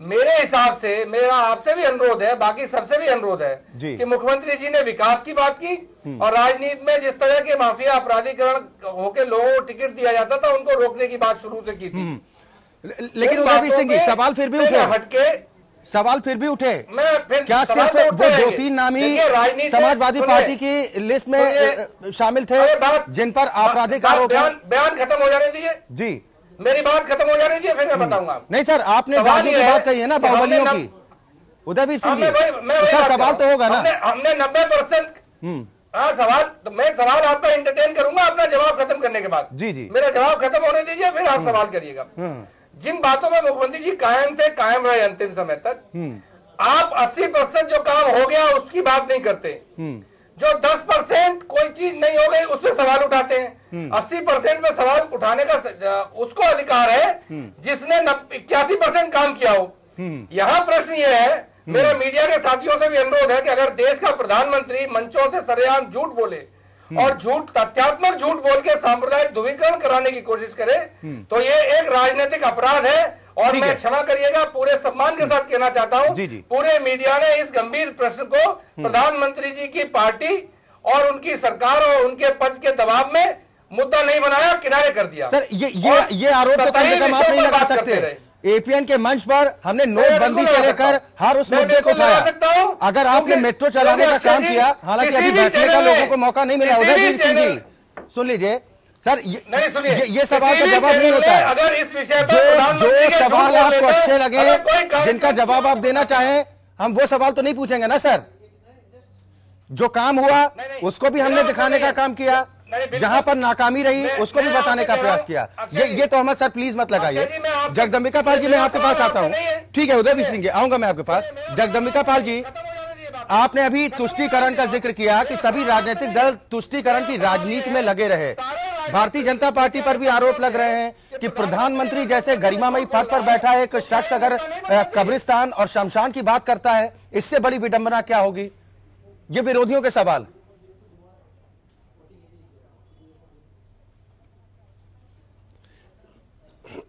मेरे हिसाब से मेरा आपसे भी अनुरोध है, बाकी सबसे भी अनुरोध है कि मुख्यमंत्री जी ने विकास की बात की और राजनीति में जिस तरह के माफिया अपराधीकरण होकर लोगों को टिकट दिया जाता था उनको रोकने की बात शुरू से की थी। लेकिन उदयवीर सिंह जी सवाल फिर भी उठे, मैं फिर क्या सिर्फ वो 2-3 नाम ही समाजवादी पार्टी की लिस्ट में शामिल थे जिन पर आपराधिक आरोप? बयान खत्म हो जाने दीजिए जी, मेरी बात खत्म हो जाने दीजिए, फिर मैं बताऊंगा। नहीं सर, आपने बागी की बात कही है ना, बाहुबलियों की। उदयवीर सिंह जी सर सवाल तो होगा ना। हमने 90% सवाल, तो मैं सवाल आपका एंटरटेन करूंगा अपना जवाब खत्म करने के बाद। जी मेरा जवाब खत्म होने दीजिए, फिर आप सवाल करिएगा। जिन बातों में मुख्यमंत्री जी कायम थे, कायम रहे अंतिम समय तक, आप 80% जो काम हो गया उसकी बात नहीं करते। जो 10% कोई चीज नहीं हो गई उस पर सवाल उठाते हैं। 80% में सवाल उठाने का उसको अधिकार है जिसने 81% काम किया हो। यहाँ प्रश्न ये है, मेरा मीडिया के साथियों से भी अनुरोध है कि अगर देश का प्रधानमंत्री मंचों से सरेआम झूठ बोले और तथ्यात्मक झूठ बोल के सांप्रदायिक ध्रुवीकरण कराने की कोशिश करे तो ये एक राजनीतिक अपराध है। और मैं क्षमा करिएगा, पूरे सम्मान के साथ कहना चाहता हूं, पूरे मीडिया ने इस गंभीर प्रश्न को प्रधानमंत्री जी की पार्टी और उनकी सरकार और उनके पक्ष के दबाव में मुद्दा नहीं बनाया, किनारे कर दिया। सर ये आरोप तो कम से कम आप नहीं लगा सकते। एपीएन के मंच पर हमने नोटबंदी से लेकर हर उस मुद्दे को उठाया। अगर आपने मेट्रो चलाने का काम किया, हालांकि अभी बैठने का लोगों को मौका नहीं मिला। उदयवीर सिंह जी सुन लीजिए सर, ये सवाल का जवाब नहीं होता है। अगर इस विषय पर जो सवाल आपको अच्छे लगे, जिनका जवाब आप देना चाहें, हम वो सवाल तो नहीं पूछेंगे ना सर। जो काम हुआ उसको भी हमने दिखाने का काम किया, जहां पर नाकामी रही उसको भी बताने का प्रयास किया। ये तो हम सर प्लीज मत लगाइए। जगदम्बिका पाल जी, मैं आपके पास आता हूं। ठीक है उदयवीर सिंह जी, आऊंगा मैं आपके पास। जगदम्बिका पाल जी, आपने अभी तुष्टीकरण का जिक्र किया कि सभी राजनीतिक दल तुष्टीकरण की राजनीति में लगे रहे। भारतीय जनता पार्टी पर भी आरोप लग रहे हैं कि प्रधानमंत्री जैसे गरिमामयी पद पर बैठा एक शख्स अगर कब्रिस्तान और शमशान की बात करता है, इससे बड़ी विडंबना क्या होगी? ये विरोधियों के सवाल।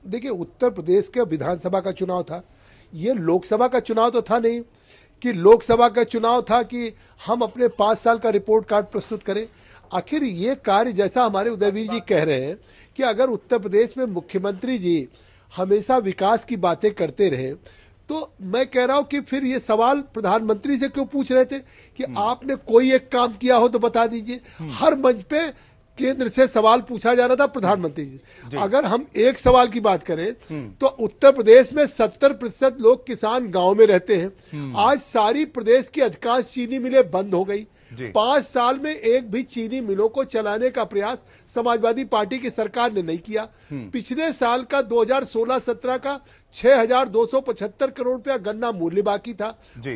देखिए, उत्तर प्रदेश का विधानसभा का चुनाव था, ये लोकसभा का चुनाव तो था नहीं कि लोकसभा का चुनाव था कि हम अपने 5 साल का रिपोर्ट कार्ड प्रस्तुत करें। आखिर ये कार्य, जैसा हमारे उदयवीर जी कह रहे हैं कि अगर उत्तर प्रदेश में मुख्यमंत्री जी हमेशा विकास की बातें करते रहे, तो मैं कह रहा हूं कि फिर ये सवाल प्रधानमंत्री से क्यों पूछ रहे थे कि आपने कोई एक काम किया हो तो बता दीजिए। हर मंच पे केंद्र से सवाल पूछा जा रहा था प्रधानमंत्री जी। अगर हम एक सवाल की बात करें तो उत्तर प्रदेश में 70% लोग किसान गांव में रहते हैं। आज सारी प्रदेश की अधिकांश चीनी मिलें बंद हो गई। 5 साल में एक भी चीनी मिलों को चलाने का प्रयास समाजवादी पार्टी की सरकार ने नहीं किया। पिछले साल का 2016-17 का 6,275 करोड़ रुपया गन्ना मूल्य बाकी था,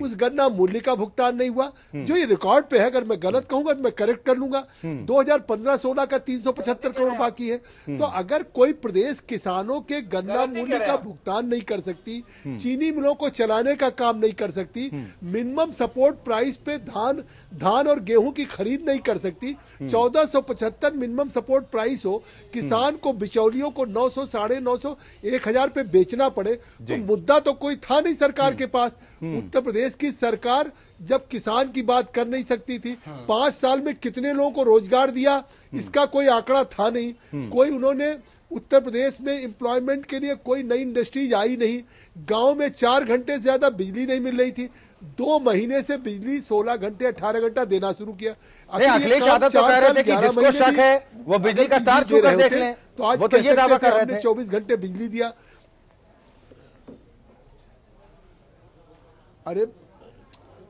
उस गन्ना मूल्य का भुगतान नहीं हुआ, जो ये रिकॉर्ड पे है। अगर मैं गलत कहूंगा तो मैं करेक्ट कर लूंगा। 2015-16 का 375 करोड़ बाकी है। तो अगर कोई प्रदेश किसानों के गन्ना मूल्य का भुगतान नहीं कर सकती, चीनी मिलों को चलाने का काम नहीं कर सकती, मिनिमम सपोर्ट प्राइस पे धान और गेहूं की खरीद नहीं कर सकती, 1475 मिनिमम सपोर्ट प्राइस हो, किसान को बिचौलियों को 900, 950, 1000 पे बेचना पड़े, तो मुद्दा तो कोई था नहीं सरकार के पास। उत्तर प्रदेश की सरकार जब किसान की बात कर नहीं सकती थी, 5 साल में कितने लोगों को रोजगार दिया इसका कोई आंकड़ा था नहीं। कोई उन्होंने उत्तर प्रदेश में एम्प्लॉयमेंट के लिए कोई नई इंडस्ट्रीज आई नहीं। गांव में 4 घंटे से ज्यादा बिजली नहीं मिल रही थी। 2 महीने से बिजली 16 घंटे 18 घंटा देना शुरू किया। अखिलेश यादव तो कह रहे थे कि जिसको शक है वो बिजली का तार छू कर देख लें, तो आज वो तो ये दावा कर रहे थे 24 घंटे बिजली दिया। अरे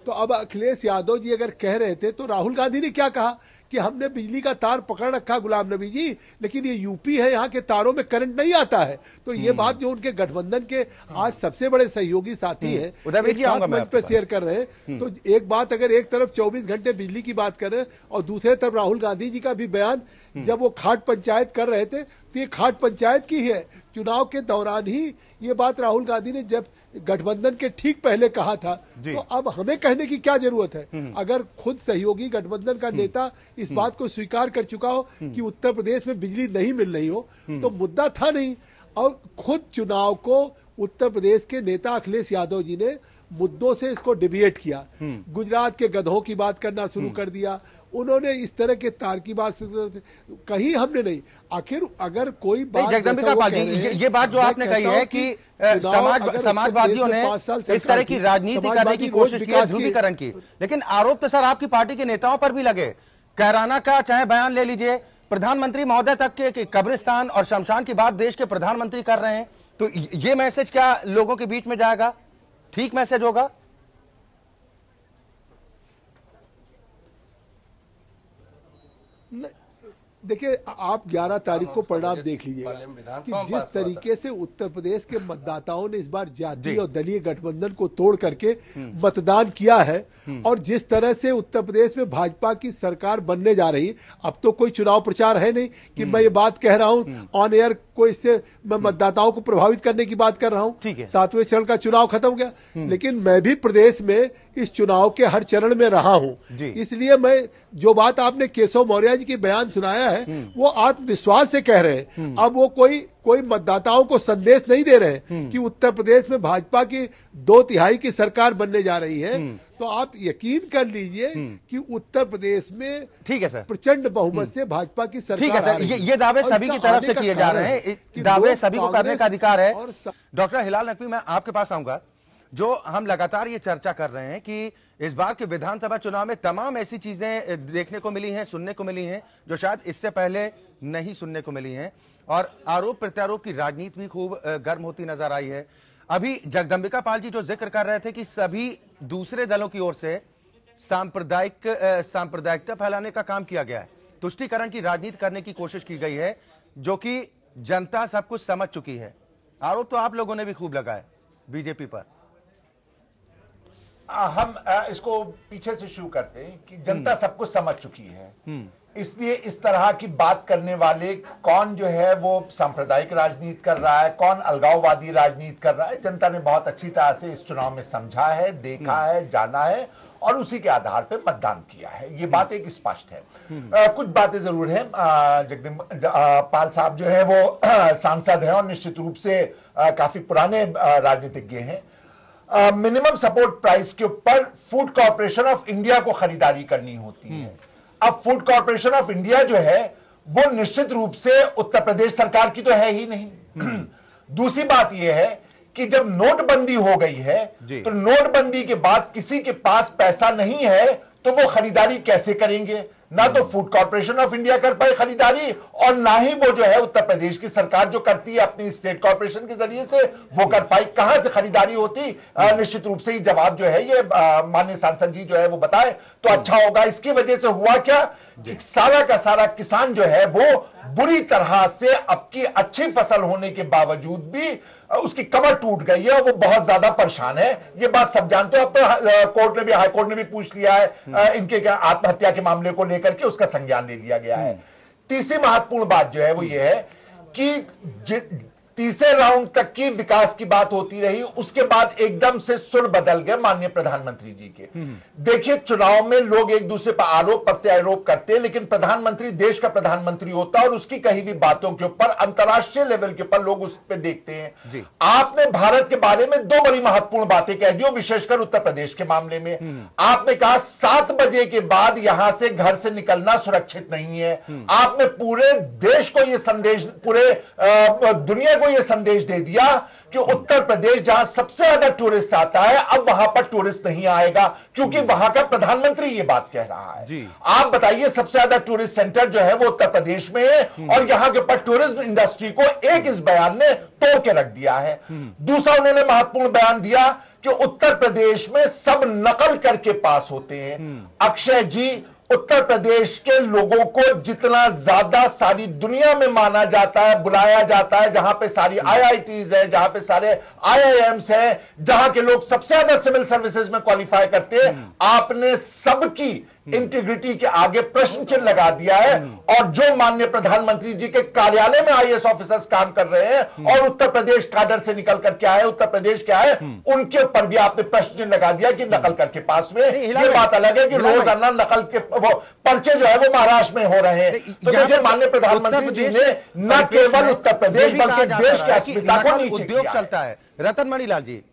तो अब अखिलेश यादव जी अगर कह रहे थे तो राहुल गांधी ने क्या कहा कि हमने बिजली का तार पकड़ रखा गुलाम नबी जी, लेकिन ये यूपी है, यहाँ के तारों में करंट नहीं आता है। तो ये बात जो उनके गठबंधन के आज सबसे बड़े सहयोगी साथी हैं मंच पे शेयर कर रहे हैं, तो एक बात, अगर एक तरफ 24 घंटे बिजली की बात कर रहे हैं और दूसरे तरफ राहुल गांधी जी का भी बयान, जब वो खाट पंचायत कर रहे थे तो ये खाट पंचायत की है। चुनाव के दौरान ही ये बात राहुल गांधी ने जब गठबंधन के ठीक पहले कहा था, तो अब हमें कहने की क्या जरूरत है? अगर खुद सहयोगी गठबंधन का नेता इस बात को स्वीकार कर चुका हो कि उत्तर प्रदेश में बिजली नहीं मिल रही हो, तो मुद्दा था नहीं। और खुद चुनाव को उत्तर प्रदेश के नेता अखिलेश यादव जी ने मुद्दों से इसको डिबेट किया। गुजरात के गधों की बात करना शुरू कर दिया उन्होंने, इस तरह के तार की बात कहीं हमने नहीं। आखिर अगर कोई बात, जगदम्बिका पाल जी, ये बात जो आपने कही है कि समाजवादियों ने इस तरह की राजनीति करने की कोशिश की, ध्रुवीकरण की, लेकिन आरोप तो सर आपकी पार्टी के नेताओं पर भी लगे। कैराना का चाहे बयान ले लीजिए, प्रधानमंत्री महोदय तक के कब्रिस्तान और शमशान की बात देश के प्रधानमंत्री कर रहे हैं, तो ये मैसेज क्या लोगों के बीच में जाएगा? ठीक मैसेज होगा? देखिए, आप 11 तारीख को परिणाम देख लीजिएगा कि जिस तरीके से उत्तर प्रदेश के मतदाताओं ने इस बार जातीय और दलीय गठबंधन को तोड़ करके मतदान किया है, और जिस तरह से उत्तर प्रदेश में भाजपा की सरकार बनने जा रही, अब तो कोई चुनाव प्रचार है नहीं कि मैं ये बात कह रहा हूं ऑन एयर, कोई इससे मैं मतदाताओं को प्रभावित करने की बात कर रहा हूं। 7वें चरण का चुनाव खत्म हो गया, लेकिन मैं भी प्रदेश में इस चुनाव के हर चरण में रहा हूं। इसलिए मैं जो बात आपने केशव मौर्य जी की बयान सुनाया है वो आत्मविश्वास से कह रहे हैं। अब वो कोई मतदाताओं को संदेश नहीं दे रहे कि उत्तर प्रदेश में भाजपा की 2/3 की सरकार बनने जा रही है। तो तो आप यकीन कर लीजिए कि उत्तर प्रदेश में ठीक है सर, प्रचंड बहुमत से भाजपा की सरकार ठीक है सर, ये दावे सभी की तरफ से किए जा रहे हैं, दावे सभी को करने का अधिकार है। डॉक्टर हिलाल नकवी, मैं आपके पास आऊंगा। जो हम लगातार ये चर्चा कर रहे हैं कि इस बार के विधानसभा चुनाव में तमाम ऐसी चीजें देखने को मिली हैं, सुनने को मिली हैं जो शायद इससे पहले नहीं सुनने को मिली हैं, और आरोप प्रत्यारोप की राजनीति भी खूब गर्म होती नजर आई है। अभी जगदंबिका पाल जी जो जिक्र कर रहे थे कि सभी दूसरे दलों की ओर से सांप्रदायिकता फैलाने का काम किया गया है, तुष्टीकरण की राजनीति करने की कोशिश की गई है, जो कि जनता सब कुछ समझ चुकी है। आरोप तो आप लोगों ने भी खूब लगाया बीजेपी पर। हम इसको पीछे से शुरू करते हैं कि जनता सब कुछ समझ चुकी है, इसलिए इस तरह की बात करने वाले कौन जो है वो सांप्रदायिक राजनीति कर रहा है, कौन अलगाववादी राजनीति कर रहा है, जनता ने बहुत अच्छी तरह से इस चुनाव में समझा है, देखा है, जाना है और उसी के आधार पर मतदान किया है। ये बात एक स्पष्ट है। कुछ बातें जरूर हैं। पाल साहब जो है वो सांसद हैं और निश्चित रूप से काफी पुराने राजनीतिज्ञ हैं। मिनिमम सपोर्ट प्राइस के ऊपर फूड कॉर्पोरेशन ऑफ इंडिया को खरीदारी करनी होती है। अब फूड कॉर्पोरेशन ऑफ इंडिया जो है वो निश्चित रूप से उत्तर प्रदेश सरकार की तो है ही नहीं। दूसरी बात यह है कि जब नोटबंदी हो गई है तो नोटबंदी के बाद किसी के पास पैसा नहीं है तो वो खरीदारी कैसे करेंगे? ना तो फूड कॉर्पोरेशन ऑफ इंडिया कर पाए खरीदारी और ना ही वो जो है उत्तर प्रदेश की सरकार जो करती है अपनी स्टेट कॉर्पोरेशन के जरिए से वो कर पाई। कहां से खरीदारी होती? निश्चित रूप से ही जवाब जो है ये माननीय सांसद जी जो है वो बताए तो अच्छा होगा। इसकी वजह से हुआ क्या कि सारा का सारा किसान जो है वो बुरी तरह से आपकी अच्छी फसल होने के बावजूद भी उसकी कमर टूट गई है और वो बहुत ज्यादा परेशान है। ये बात सब जानते हो। अब तो कोर्ट ने भी, हाई कोर्ट ने भी पूछ लिया है इनके क्या आत्महत्या के मामले को लेकर के, उसका संज्ञान ले लिया गया है। तीसरी महत्वपूर्ण बात जो है वो ये है कि तीसरे राउंड तक की विकास की बात होती रही, उसके बाद एकदम से सुर बदल गए माननीय प्रधानमंत्री जी के। देखिए चुनाव में लोग एक दूसरे पर आरोप प्रत्यारोप करते हैं, लेकिन प्रधानमंत्री देश का प्रधानमंत्री होता है और उसकी कही हुई बातों के ऊपर अंतर्राष्ट्रीय लेवल के ऊपर लोग उस पर देखते हैं। आपने भारत के बारे में दो बड़ी महत्वपूर्ण बातें कह दी, विशेषकर उत्तर प्रदेश के मामले में। आपने कहा 7 बजे के बाद यहां से घर से निकलना सुरक्षित नहीं है। आपने पूरे देश को यह संदेश, पूरे दुनिया को यह संदेश दे दिया कि उत्तर प्रदेश जहां सबसे ज्यादा टूरिस्ट आता है अब वहां पर टूरिस्ट नहीं आएगा, क्योंकि वहां का प्रधानमंत्री ये बात कह रहा है। आप बताइए सबसे ज्यादा टूरिस्ट सेंटर जो है वो उत्तर प्रदेश में है और यहां के ऊपर टूरिज्म इंडस्ट्री को एक इस बयान ने तोड़ के रख दिया है। दूसरा उन्होंने महत्वपूर्ण बयान दिया कि उत्तर प्रदेश में सब नकल करके पास होते हैं। अक्षय जी, उत्तर प्रदेश के लोगों को जितना ज्यादा सारी दुनिया में माना जाता है, बुलाया जाता है, जहां पे सारी आईआईटीज है, जहां पे सारे आईआईएम्स हैं, जहां के लोग सबसे ज्यादा सिविल सर्विसेज में क्वालिफाई करते हैं, आपने सबकी इंटीग्रिटी के आगे प्रश्न चिन्ह लगा दिया है। और जो माननीय प्रधानमंत्री जी के कार्यालय में आईएएस ऑफिसर्स काम कर रहे हैं और उत्तर प्रदेश काडर से निकल करके आए, उत्तर प्रदेश के आए, उनके ऊपर भी आपने प्रश्न चिन्ह लगा दिया कि नकल करके पास में। ये बात अलग है कि रोजाना नकल के वो पर्चे जो है वो महाराष्ट्र में हो रहे हैं। तो देखिए माननीय प्रधानमंत्री जी ने न केवल उत्तर प्रदेश बल्कि देश की अस्मिता को नीचे उद्योग चलता है। रतन मणिलाल जी,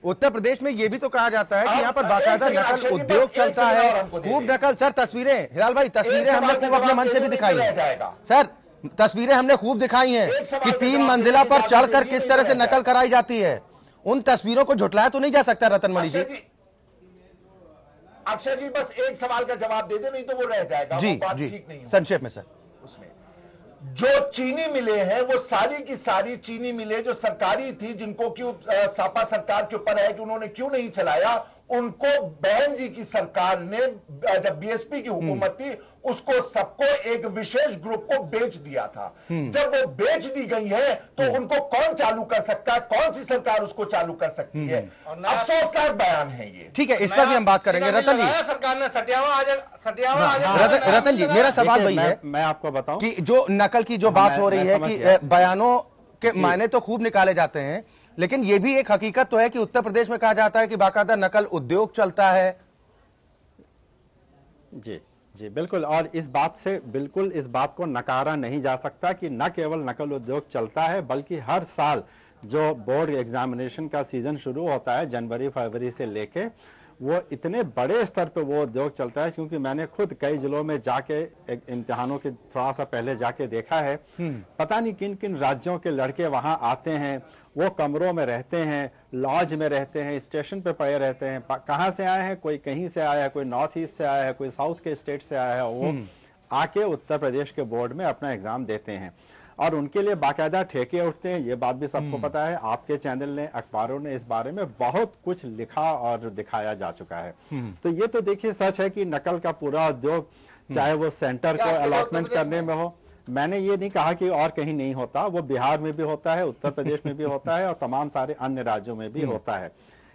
उत्तर प्रदेश में यह भी तो कहा जाता है कि यहाँ पर बाकायदा नकल उद्योग चलता है, खूब नकल। सर तस्वीरें, हिलाल भाई तस्वीरें हमने खूब अपने मन से भी दिखाई है सर, तस्वीरें हमने खूब दिखाई हैं कि 3 मंजिला पर चढ़कर किस तरह से नकल कराई जाती है। उन तस्वीरों को झुटलाया तो नहीं जा सकता रतन मणि जी। अक्षय जी बस एक सवाल का जवाब दे दे, नहीं तो वो रह जाएगा। जी बात जी ठीक नहीं संक्षेप में सर। उसमें जो चीनी मिले हैं वो सारी की सारी चीनी मिले जो सरकारी थी, जिनको क्यों सापा सरकार के ऊपर है कि उन्होंने क्यों नहीं चलाया, उनको बहन जी की सरकार ने जब बीएसपी की हुकूमत थी उसको सबको एक विशेष ग्रुप को बेच दिया था। जब वो बेच दी गई है तो उनको कौन चालू कर सकता है, कौन सी सरकार उसको चालू कर सकती है? अफसोसनाक बयान है ये। ठीक है, इस पर भी हम बात करेंगे। रतन जी, सरकार ने सटियावा रतन जी मेरा सवाल वही है, मैं आपको बताऊं कि जो नकल की जो बात हो रही है कि बयानों के मायने तो खूब निकाले जाते हैं, लेकिन यह भी एक हकीकत तो है कि उत्तर प्रदेश में कहा जाता है कि बाकायदा नकल उद्योग चलता है। जी जी बिल्कुल, और इस बात से बिल्कुल इस बात को नकारा नहीं जा सकता कि न केवल नकल उद्योग चलता है बल्कि हर साल जो बोर्ड एग्जामिनेशन का सीजन शुरू होता है जनवरी फरवरी से लेके, वो इतने बड़े स्तर पे वो उद्योग चलता है, क्योंकि मैंने खुद कई जिलों में जाके इम्तिहानों के थोड़ा सा पहले जाके देखा है। पता नहीं किन किन राज्यों के लड़के वहां आते हैं, वो कमरों में रहते हैं, लॉज में रहते हैं, स्टेशन पे पड़े रहते हैं। कहाँ से आए हैं? कोई कहीं से आया है, कोई नॉर्थ ईस्ट से आया है, कोई साउथ के स्टेट से आया है। वो आके उत्तर प्रदेश के बोर्ड में अपना एग्जाम देते हैं और उनके लिए बाकायदा ठेके उठते हैं। ये बात भी सबको पता है। आपके चैनल ने, अखबारों ने इस बारे में बहुत कुछ लिखा और दिखाया जा चुका है। तो ये तो देखिए सच है कि नकल का पूरा उद्योग, चाहे वो सेंटर को अलॉटमेंट करने में हो, मैंने ये नहीं कहा कि और कहीं नहीं होता, वो बिहार में भी होता है, उत्तर प्रदेश में भी होता है और तमाम सारे अन्य राज्यों में भी होता है।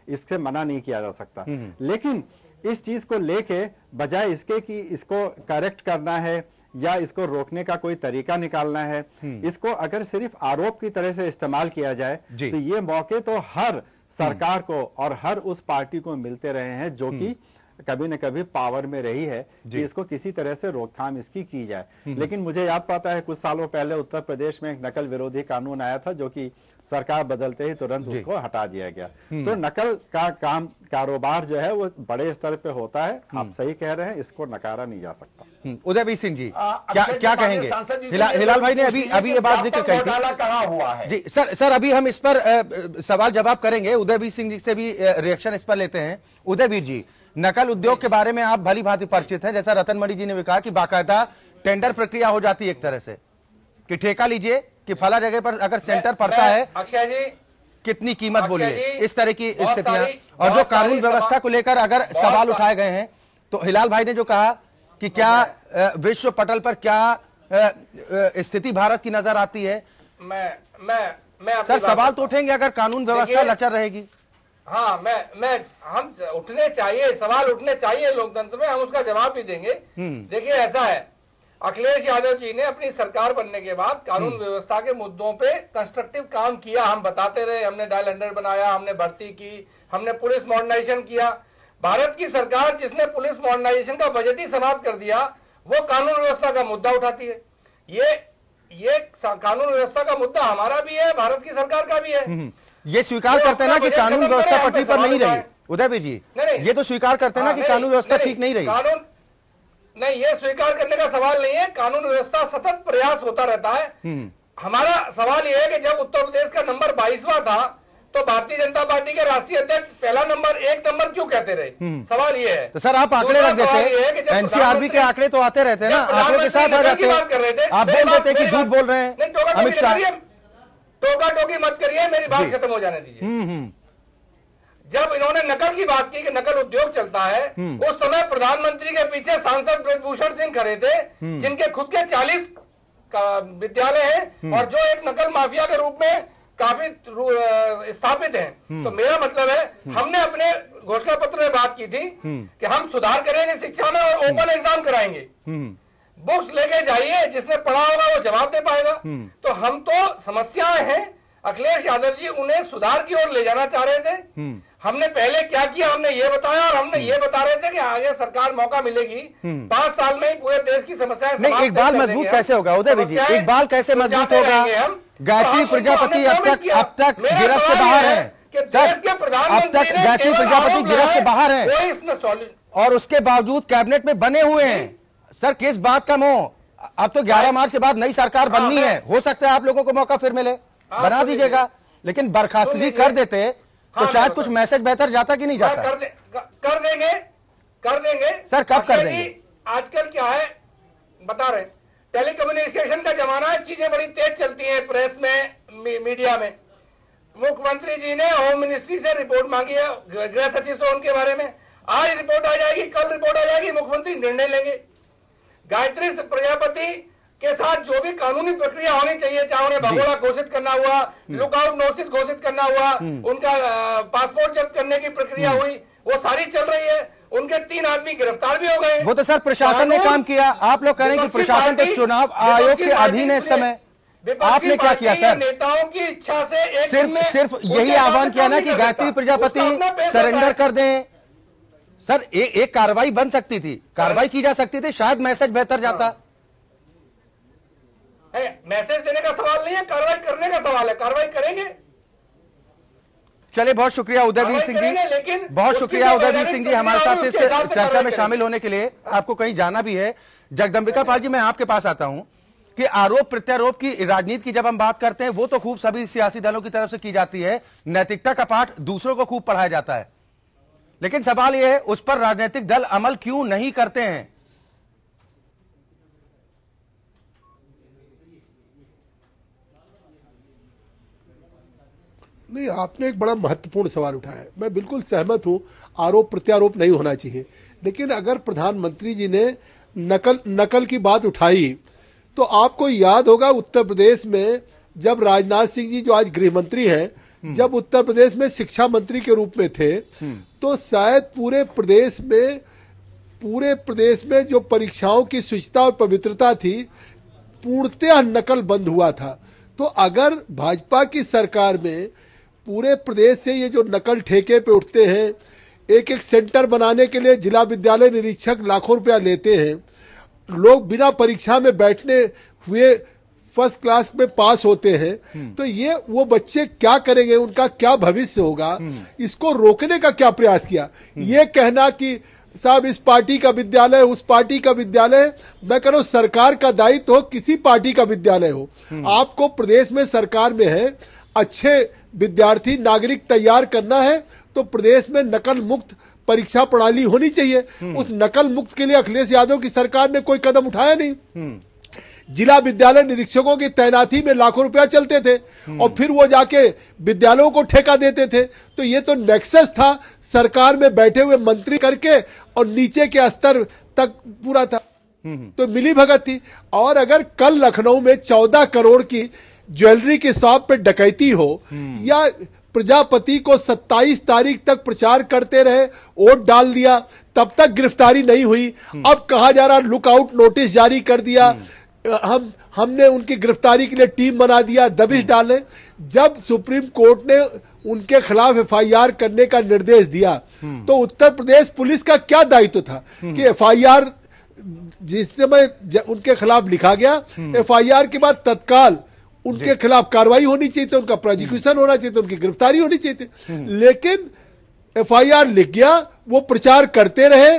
इससे मना नहीं किया जा सकता। लेकिन इस चीज को लेके बजाय इसके कि इसको करेक्ट करना है या इसको रोकने का कोई तरीका निकालना है, इसको अगर सिर्फ आरोप की तरह से इस्तेमाल किया जाए तो ये मौके तो हर सरकार को और हर उस पार्टी को मिलते रहे हैं जो कि कभी न कभी पावर में रही है कि इसको किसी तरह से रोकथाम इसकी की जाए। लेकिन मुझे याद पता है कुछ सालों पहले उत्तर प्रदेश में एक नकल विरोधी कानून आया था जो कि सरकार बदलते ही तुरंत उसको हटा दिया गया। तो नकल का कारोबार जो है वो बड़े स्तर पे होता है। आप सही कह रहे हैं, इसको नकारा नहीं जा सकता। उदयवीर सिंह जी क्या कहेंगे? हिलाल भाई ने अभी ये बात जिक्र कही थी, कहाँ हुआ है जी सर अभी हम इस पर सवाल जवाब करेंगे। उदयवीर सिंह जी से भी रिएक्शन इस पर लेते हैं। उदयवीर जी, नकल उद्योग के बारे में आप भली भांति परिचित हैं। जैसा रतन मणि जी ने भी कहा कि बाकायदा टेंडर प्रक्रिया हो जाती है एक तरह से कि ठेका लीजिए कि फला जगह पर अगर सेंटर पड़ता है, अक्षय जी कितनी कीमत बोलिए, इस तरह की स्थितियां। और जो कानून व्यवस्था को लेकर अगर सवाल उठाए गए हैं, तो हिलाल भाई ने जो कहा कि क्या विश्व पटल पर क्या स्थिति भारत की नजर आती है, मैं सर सवाल तो उठेंगे अगर कानून व्यवस्था लचर रहेगी। हाँ, हम उठने चाहिए, सवाल उठने चाहिए लोकतंत्र में, हम उसका जवाब भी देंगे। देखिए ऐसा है, अखिलेश यादव जी ने अपनी सरकार बनने के बाद कानून व्यवस्था के मुद्दों पे कंस्ट्रक्टिव काम किया। हम बताते रहे, हमने डायल 100 बनाया, हमने भर्ती की, हमने पुलिस मॉडर्नाइजेशन किया। भारत की सरकार जिसने पुलिस मॉडर्नाइजेशन का बजट ही समाप्त कर दिया, वो कानून व्यवस्था का मुद्दा उठाती है। ये कानून व्यवस्था का मुद्दा हमारा भी है, भारत की सरकार का भी है। ये स्वीकार करते हैं ना कि कानून व्यवस्था पटरी पर नहीं रही। उदयवीर जी, ये तो स्वीकार करते हैं ना कि कानून व्यवस्था ठीक नहीं रही। कानून नहीं, ये स्वीकार करने का सवाल नहीं है। कानून व्यवस्था सतत प्रयास होता रहता है। हमारा सवाल यह है कि जब उत्तर प्रदेश का नंबर 22वां था तो भारतीय जनता पार्टी के राष्ट्रीय अध्यक्ष पहला नंबर, 1 नंबर क्यों कहते रहे? सवाल ये है। तो सर आप आंकड़े रख देते, एनसीआरबी के आंकड़े तो आते रहते हैं ना, आंकड़ों के साथ आ जाते हैं। आप बोल देते कि झूठ बोल रहे हैं अमित शाह। टोका टोकी मत करिए, मेरी बात खत्म हो जाने दीजिए। जब इन्होंने नकल की बात की कि नकल उद्योग चलता है, उस समय प्रधानमंत्री के पीछे सांसद ब्रजभूषण सिंह खड़े थे, जिनके खुद के 40 विद्यालय हैं और जो एक नकल माफिया के रूप में काफी स्थापित हैं। तो मेरा मतलब है, हमने अपने घोषणा पत्र में बात की थी कि हम सुधार करेंगे शिक्षा में और ओपन एग्जाम कराएंगे। बुक्स लेके जाइए, जिसने पढ़ा होगा वो जवाब दे पाएगा। तो हम तो समस्याएं हैं, अखिलेश यादव जी उन्हें सुधार की ओर ले जाना चाह रहे थे। हमने पहले क्या किया हमने ये बताया, और हमने ये बता रहे थे कि आगे सरकार मौका मिलेगी, 5 साल में ही पूरे देश की समस्याएं नहीं। इकबाल मजबूत कैसे होगा उदयवीर जी? इकबाल कैसे मजबूत होगा? गायत्री प्रजापति अब तक गिरफ्त से बाहर है। अब तक गायत्री प्रजापति गिरफ्त से बाहर है और उसके बावजूद कैबिनेट में बने हुए हैं। सर किस बात का मोह? अब तो 11 मार्च के बाद नई सरकार बननी है, हो सकता है आप लोगों को मौका फिर मिले, बना दीजिएगा। लेकिन बर्खास्तगी कर देते तो शायद कुछ मैसेज बेहतर जाता कि नहीं जाता? कर देंगे सर, कब कर देंगे? आजकल क्या है बता रहे, टेलीकम्युनिकेशन का जमाना है, चीजें बड़ी तेज चलती हैं प्रेस में, मीडिया में। मुख्यमंत्री जी ने होम मिनिस्ट्री से रिपोर्ट मांगी है, गृह सचिव से उनके बारे में। आज रिपोर्ट आ जाएगी, कल रिपोर्ट आ जाएगी, मुख्यमंत्री निर्णय लेंगे। गायत्री प्रजापति के साथ जो भी कानूनी प्रक्रिया होनी चाहिए, चाहे उन्हें भगोड़ा घोषित करना हुआ, लुकआउट नोटिस घोषित करना हुआ, उनका पासपोर्ट जब्त करने की प्रक्रिया हुई, वो सारी चल रही है। उनके 3 आदमी गिरफ्तार भी हो गए। वो तो सर प्रशासन ने काम किया। आप लोग कह रहे हैं कि प्रशासन तो चुनाव आयोग के अधीन है इस समय। आपने क्या किया सर? नेताओं की इच्छा से सिर्फ यही आह्वान किया ना कि गायत्री प्रजापति सरेंडर कर दें। सर एक कार्रवाई बन सकती थी, कार्रवाई की जा सकती थी, शायद मैसेज बेहतर जाता। मैसेज देने का सवाल नहीं है, कार्रवाई करने का सवाल है। कार्रवाई करेंगे। चलिए, बहुत शुक्रिया उदयवीर सिंह जी, बहुत शुक्रिया उदयवीर सिंह जी हमारे साथ इस चर्चा में शामिल होने के लिए। आपको कहीं जाना भी है। जगदंबिका पाल जी, मैं आपके पास आता हूं कि आरोप प्रत्यारोप की राजनीति की जब हम बात करते हैं, वो तो खूब सभी सियासी दलों की तरफ से की जाती है, नैतिकता का पाठ दूसरों को खूब पढ़ाया जाता है, लेकिन सवाल यह है उस पर राजनीतिक दल अमल क्यों नहीं करते हैं? नहीं, आपने एक बड़ा महत्वपूर्ण सवाल उठाया है। मैं बिल्कुल सहमत हूं, आरोप प्रत्यारोप नहीं होना चाहिए, लेकिन अगर प्रधानमंत्री जी ने नकल की बात उठाई तो आपको याद होगा उत्तर प्रदेश में जब राजनाथ सिंह जी, जो आज गृह मंत्री हैं, जब उत्तर प्रदेश में शिक्षा मंत्री के रूप में थे, तो शायद पूरे प्रदेश में जो परीक्षाओं की शुचिता और पवित्रता थी, पूर्णतः नकल बंद हुआ था। तो अगर भाजपा की सरकार में पूरे प्रदेश से ये जो नकल ठेके पे उठते हैं, एक एक सेंटर बनाने के लिए जिला विद्यालय निरीक्षक लाखों रुपया लेते हैं, लोग बिना परीक्षा में बैठने हुए फर्स्ट क्लास में पास होते हैं, तो ये वो बच्चे क्या करेंगे, उनका क्या भविष्य होगा, इसको रोकने का क्या प्रयास किया? ये कहना कि साहब इस पार्टी का विद्यालय, उस पार्टी का विद्यालय, मैं कह रहा हूं सरकार का दायित्व हो, किसी पार्टी का विद्यालय हो, आपको प्रदेश में सरकार में है अच्छे विद्यार्थी नागरिक तैयार करना है, तो प्रदेश में नकल मुक्त परीक्षा प्रणाली होनी चाहिए। उस नकल मुक्त के लिए अखिलेश यादव की सरकार ने कोई कदम उठाया नहीं। जिला विद्यालय निरीक्षकों की तैनाती में लाखों रुपया चलते थे और फिर वो जाके विद्यालयों को ठेका देते थे। तो ये तो नेक्सस था सरकार में बैठे हुए मंत्री करके और नीचे के स्तर तक पूरा था, तो मिली भगत थी। और अगर कल लखनऊ में 14 करोड़ की ज्वेलरी के शॉप पे डकैती हो, या प्रजापति को 27 तारीख तक प्रचार करते रहे, वोट डाल दिया, तब तक गिरफ्तारी नहीं हुई, अब कहा जा रहा लुकआउट नोटिस जारी कर दिया, हमने उनकी गिरफ्तारी के लिए टीम बना दिया, दबिश डाले। जब सुप्रीम कोर्ट ने उनके खिलाफ एफआईआर करने का निर्देश दिया, तो उत्तर प्रदेश पुलिस का क्या दायित्व था कि एफआईआर जिस समय उनके खिलाफ लिखा गया, एफआईआर के बाद तत्काल उनके खिलाफ कार्रवाई होनी चाहिए थी, उनका प्रोसिक्यूशन होना चाहिए था, उनकी गिरफ्तारी होनी चाहिए थी। लेकिन एफआईआर लिख गया, वो प्रचार करते रहे,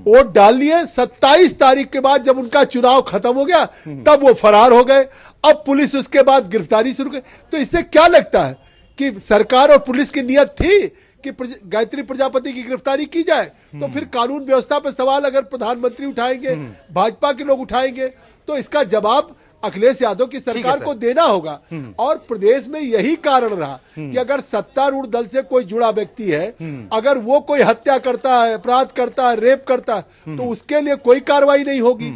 वोट डाल लिए, 27 तारीख के बाद जब उनका चुनाव खत्म हो गया तब वो फरार हो गए। अब पुलिस उसके बाद गिरफ्तारी शुरू कर। तो इससे क्या लगता है कि सरकार और पुलिस की नियत थी कि गायत्री प्रजापति की गिरफ्तारी की जाए? तो फिर कानून व्यवस्था पर सवाल अगर प्रधानमंत्री उठाएंगे, भाजपा के लोग उठाएंगे, तो इसका जवाब अखिलेश यादव की सरकार को देना होगा। और प्रदेश में यही कारण रहा कि अगर सत्तारूढ़ दल से कोई जुड़ा व्यक्ति है, अगर वो कोई हत्या करता है, अपराध करता है, रेप करता है, तो उसके लिए कोई कार्रवाई नहीं होगी,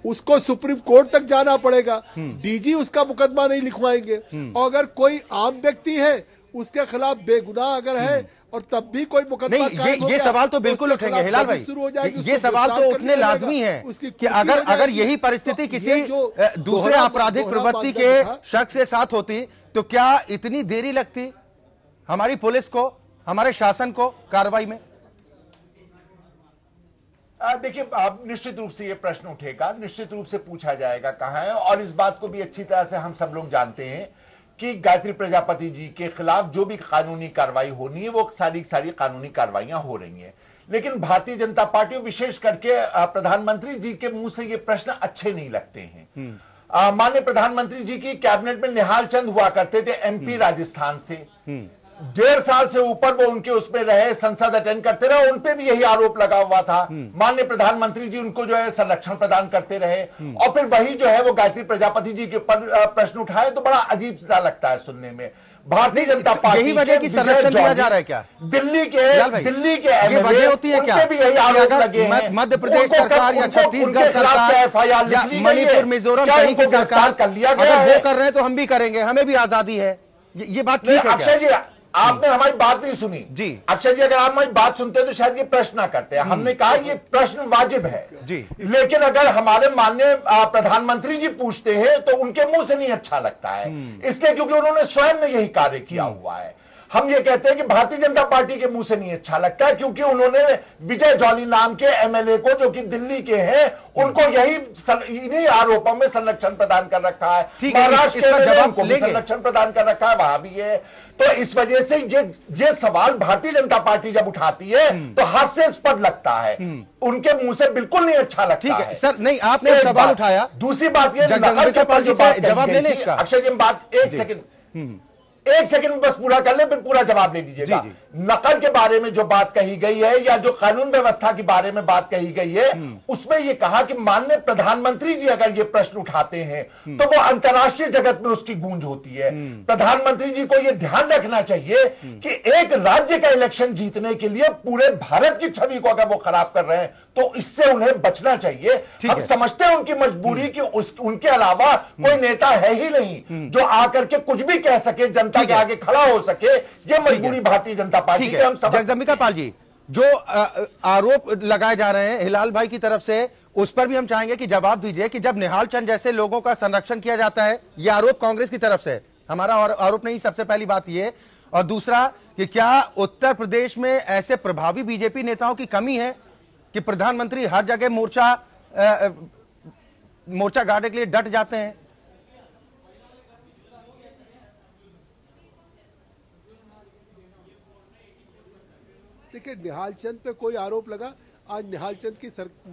उसको सुप्रीम कोर्ट तक जाना पड़ेगा, डीजी उसका मुकदमा नहीं लिखवाएंगे। और अगर कोई आम व्यक्ति है, उसके खिलाफ बेगुनाह अगर है और तब भी कोई मुकदमा नहीं, ये सवाल तो बिल्कुल उठेंगे हिलाल भाई, ये सवाल तो उठने लाजमी है कि अगर यही परिस्थिति किसी दूसरे आपराधिक प्रवृत्ति के शख्स के साथ होती तो क्या इतनी देरी लगती हमारी पुलिस को, हमारे शासन को कार्रवाई में? देखिए, निश्चित रूप से ये प्रश्न उठेगा, निश्चित रूप से पूछा जाएगा कहां है। और इस बात को भी अच्छी तरह से हम सब लोग जानते हैं कि गायत्री प्रजापति जी के खिलाफ जो भी कानूनी कार्रवाई होनी है, वो सारी कानूनी कार्रवाइयां हो रही हैं। लेकिन भारतीय जनता पार्टी, विशेष करके प्रधानमंत्री जी के मुंह से ये प्रश्न अच्छे नहीं लगते हैं। माननीय प्रधानमंत्री जी की कैबिनेट में निहाल चंद हुआ करते थे, एमपी राजस्थान से, 1.5 साल से ऊपर वो उनके उसमें रहे, संसद अटेंड करते रहे, उनपे भी यही आरोप लगा हुआ था। माननीय प्रधानमंत्री जी उनको जो है संरक्षण प्रदान करते रहे, और फिर वही जो है वो गायत्री प्रजापति जी के ऊपर प्रश्न उठाए, तो बड़ा अजीब सा लगता है सुनने में। भारतीय जनता पार्टी यही वजह की संरक्षण दिया जा रहा है क्या? दिल्ली के वजह होती है क्या? भी यही आरोप लगे हैं। मध्य प्रदेश सरकार या छत्तीसगढ़ सरकार या मणिपुर मिजोरम कहीं की सरकार कर लिया अगर गया वो कर रहे हैं तो हम भी करेंगे, हमें भी आजादी है, ये बात ठीक है क्या? अक्षय जी, आपने हमारी बात नहीं सुनी जी। अक्षय जी, अगर आप हमारी बात सुनते हैं तो शायद ये प्रश्न ना करते हैं। हमने कहा ये प्रश्न वाजिब है जी, लेकिन अगर हमारे माननीय प्रधानमंत्री जी पूछते हैं तो उनके मुंह से नहीं अच्छा लगता है, इसलिए क्योंकि उन्होंने स्वयं ने यही कार्य किया हुआ है। हम ये कहते हैं कि भारतीय जनता पार्टी के मुंह से नहीं अच्छा लगता है, क्योंकि उन्होंने विजय जॉली नाम के एमएलए को, जो कि दिल्ली के हैं, उनको इन्हीं आरोपों में संरक्षण प्रदान कर रखा है। महाराष्ट्र के एमएलए को भी संरक्षण प्रदान कर रखा है, वहां भी है। तो इस वजह से ये सवाल भारतीय जनता पार्टी जब उठाती है तो हास्यास्पद लगता है, उनके मुंह से बिल्कुल नहीं अच्छा लगता है। सर नहीं, आपने सवाल उठाया। दूसरी बात ये, जवाब ले लें इसका। अक्षय जी, बात एक सेकंड में बस पूरा कर ले, फिर पूरा जवाब ले लीजिएगा। नकल के बारे में जो बात कही गई है, या जो कानून व्यवस्था के बारे में बात कही गई है, उसमें यह कहा कि माननीय प्रधानमंत्री जी अगर ये प्रश्न उठाते हैं तो वो अंतर्राष्ट्रीय जगत में उसकी गूंज होती है। प्रधानमंत्री जी को यह ध्यान रखना चाहिए कि एक राज्य का इलेक्शन जीतने के लिए पूरे भारत की छवि को अगर वो खराब कर रहे हैं तो इससे उन्हें बचना चाहिए। हम समझते हैं उनकी मजबूरी कि उनके अलावा कोई नेता है ही नहीं जो आकर के कुछ भी कह सके, जनता के आगे खड़ा हो सके। ये मजबूरी भारतीय जनता पार्टी की हम समझ। जगदम्बिका पाल जी, जो आरोप लगाए जा रहे हैं हिलाल भाई की तरफ से, उस पर भी हम चाहेंगे कि जवाब दीजिए कि जब निहाल चंद जैसे लोगों का संरक्षण किया जाता है, यह आरोप कांग्रेस की तरफ से, हमारा आरोप नहीं, सबसे पहली बात यह। और दूसरा कि क्या उत्तर प्रदेश में ऐसे प्रभावी बीजेपी नेताओं की कमी है कि प्रधानमंत्री हर जगह मोर्चा गाड़ने के लिए डट जाते हैं? देखिए, निहाल चंद पे कोई आरोप लगा, आज निहाल चंद की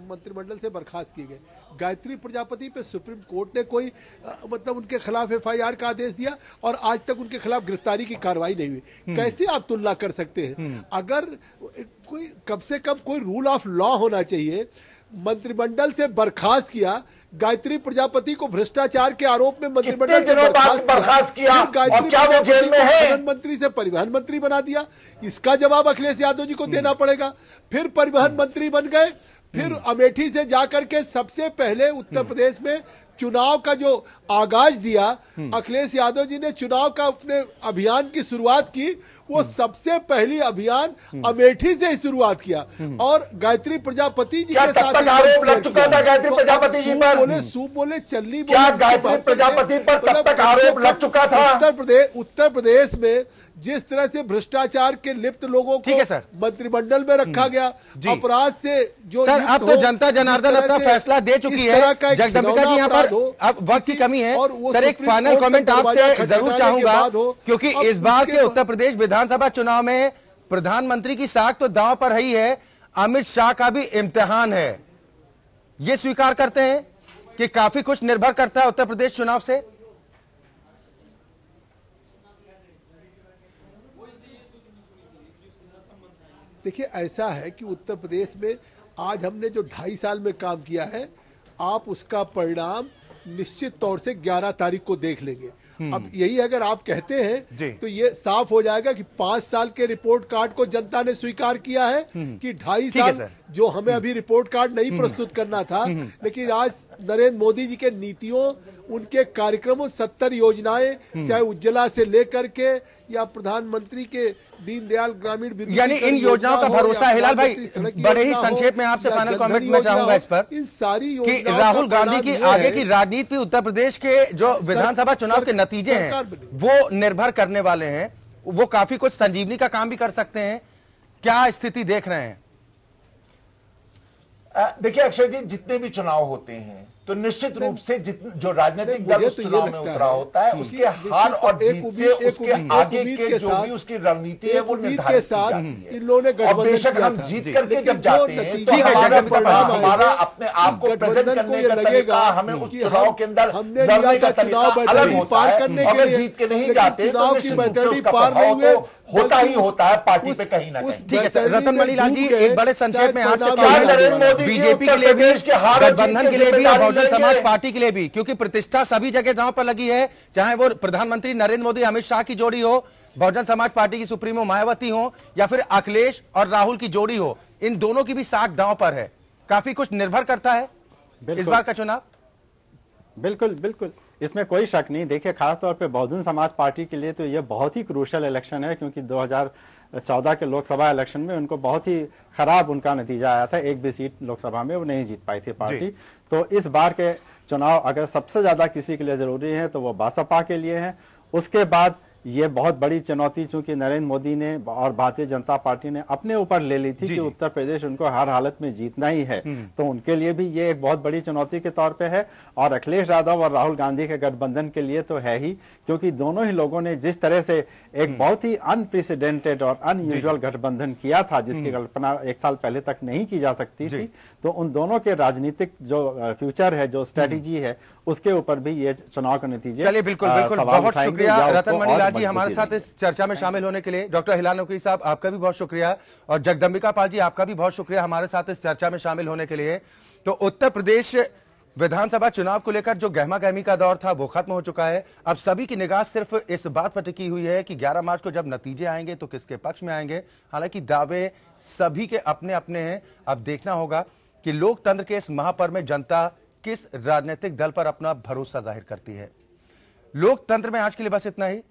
मंत्रिमंडल से बर्खास्त की गई। गायत्री प्रजापति पे सुप्रीम कोर्ट ने कोई मतलब उनके खिलाफ एफआईआर का आदेश दिया और आज तक उनके खिलाफ गिरफ्तारी की कार्रवाई नहीं हुई। कैसे आप तुलना कर सकते हैं? अगर कोई कम से कम कोई रूल ऑफ लॉ होना चाहिए। मंत्रिमंडल से बर्खास्त किया, गायत्री प्रजापति को भ्रष्टाचार के आरोप में मंत्रिमंडल से बर्खास्त किया, और क्या वो जेल में है? परिवहन मंत्री से परिवहन मंत्री बना दिया। इसका जवाब अखिलेश यादव जी को देना पड़ेगा। फिर परिवहन मंत्री बन गए, फिर अमेठी से जाकर के सबसे पहले उत्तर प्रदेश में चुनाव का जो आगाज दिया, अखिलेश यादव जी ने चुनाव का अपने अभियान की शुरुआत की, वो सबसे पहली अभियान अमेठी से ही शुरुआत किया। और गायत्री प्रजापति जी के साथ आरोप लग चुका था गायत्री प्रजापति जी पर, सूप बोले चलनी क्या गायत्री प्रजापति पर तब तक आरोप लग चुका था? उत्तर प्रदेश में जिस तरह से भ्रष्टाचार के लिप्त लोगों को मंत्रिमंडल में रखा गया, अपराध से जो सर, अब तो जनता जनार्दन अपना फैसला दे चुकी है। जगदम्बिका जी, यहाँ पर अब वक्त की कमी है। सर, एक फाइनल कमेंट आपसे जरूर चाहूंगा, क्योंकि इस बार के उत्तर प्रदेश विधानसभा चुनाव में प्रधानमंत्री की साख तो दांव पर ही है, अमित शाह का भी इम्तिहान है। ये स्वीकार करते हैं कि काफी कुछ निर्भर करता है उत्तर प्रदेश चुनाव से। देखिए, ऐसा है कि उत्तर प्रदेश में आज हमने जो 2.5 साल में काम किया है, आप उसका परिणाम निश्चित तौर से 11 तारीख को देख लेंगे। अब यही अगर आप कहते हैं तो ये साफ हो जाएगा कि 5 साल के रिपोर्ट कार्ड को जनता ने स्वीकार किया है कि 2.5 साल जो हमें अभी रिपोर्ट कार्ड नहीं प्रस्तुत करना था, लेकिन आज नरेंद्र मोदी जी के नीतियों, उनके कार्यक्रमों, 70 योजनाएं, चाहे उज्ज्वला से लेकर के या प्रधानमंत्री के दीनदयाल ग्रामीण विद्युत, यानी इन योजनाओं का भरोसा। हिलाल भाई, बड़े ही संक्षेप में आपसे फाइनल कमेंट में चाहूंगा इस पर, इन सारी कि राहुल गांधी की आगे की राजनीति उत्तर प्रदेश के जो विधानसभा चुनाव के नतीजे हैं वो निर्भर करने वाले हैं। वो काफी कुछ संजीवनी का काम भी कर सकते हैं। क्या स्थिति देख रहे हैं? देखिए अक्षय जी, जितने भी चुनाव होते हैं तो निश्चित रूप से जो राजनीतिक दल उस चुनाव में उतरा होता है, उसके हार और जीत से उसके आगे के जो भी उसकी रणनीति है वो निर्धारित की जाती है। इन लोगों ने और बेशक हम जीत करके जब जाते हैं तो हमारा अपने आप को प्रेजेंट करने का तरीका, हमें उस चुनाव के अंदर लड़ने का तरीका अलग होता है। अगर जीत के नहीं जाते तो निश्चित रूप से उसका प्रभाव तो होता ही होता है पार्टी पे कहीं ना कहीं। ठीक है रतन मणि लाल जी, एक बड़े संक्षेप में आपसे, बीजेपी के लिए भी, गठबंधन के लिए भी और बहुजन समाज पार्टी के लिए भी, क्योंकि प्रतिष्ठा सभी जगह दांव पर लगी है, चाहे वो प्रधानमंत्री नरेंद्र मोदी अमित शाह की जोड़ी हो, बहुजन समाज पार्टी की सुप्रीमो मायावती हो, या फिर अखिलेश और राहुल की जोड़ी हो, इन दोनों की भी साख दांव पर है। काफी कुछ निर्भर करता है इस बार का चुनाव। बिल्कुल बिल्कुल, इसमें कोई शक नहीं। देखिए, खासतौर पे बहुजन समाज पार्टी के लिए तो ये बहुत ही क्रूशल इलेक्शन है, क्योंकि 2014 के लोकसभा इलेक्शन में उनको बहुत ही खराब उनका नतीजा आया था। एक भी सीट लोकसभा में वो नहीं जीत पाई थी पार्टी। तो इस बार के चुनाव अगर सबसे ज्यादा किसी के लिए जरूरी है तो वो बसपा के लिए है। उसके बाद ये बहुत बड़ी चुनौती चूंकि नरेंद्र मोदी ने और भारतीय जनता पार्टी ने अपने ऊपर ले ली थी कि उत्तर प्रदेश उनको हर हालत में जीतना ही है, तो उनके लिए भी ये एक बहुत बड़ी चुनौती के तौर पे है। और अखिलेश यादव और राहुल गांधी के गठबंधन के लिए तो है ही, क्योंकि दोनों ही लोगों ने जिस तरह से एक बहुत ही अनप्रेसिडेंटेड और अनयूजुअल गठबंधन किया था, जिसकी कल्पना एक साल पहले तक नहीं की जा सकती थी, तो उन दोनों के राजनीतिक जो फ्यूचर है, जो स्ट्रेटेजी है, उसके ऊपर भी ये चुनाव के नतीजे। चलिए बिल्कुल बिल्कुल, बहुत शुक्रिया रतन मणिलाल जी हमारे साथ इस चर्चा में शामिल होने के लिए। डॉक्टर हिलाल नकवी साहब आपका भी बहुत शुक्रिया, और जगदम्बिका पाल जी आपका भी बहुत शुक्रिया हमारे साथ इस चर्चा में शामिल होने के लिए। तो उत्तर प्रदेश विधानसभा चुनाव को लेकर जो गहमा गहमी का दौर था वो खत्म हो चुका है। अब सभी की निगाह सिर्फ इस बात पर टिकी हुई है कि 11 मार्च को जब नतीजे आएंगे तो किसके पक्ष में आएंगे। हालांकि दावे सभी के अपने अपने हैं। अब देखना होगा कि लोकतंत्र के इस महापर्व में जनता किस राजनीतिक दल पर अपना भरोसा जाहिर करती है। लोकतंत्र में आज के लिए बस इतना ही।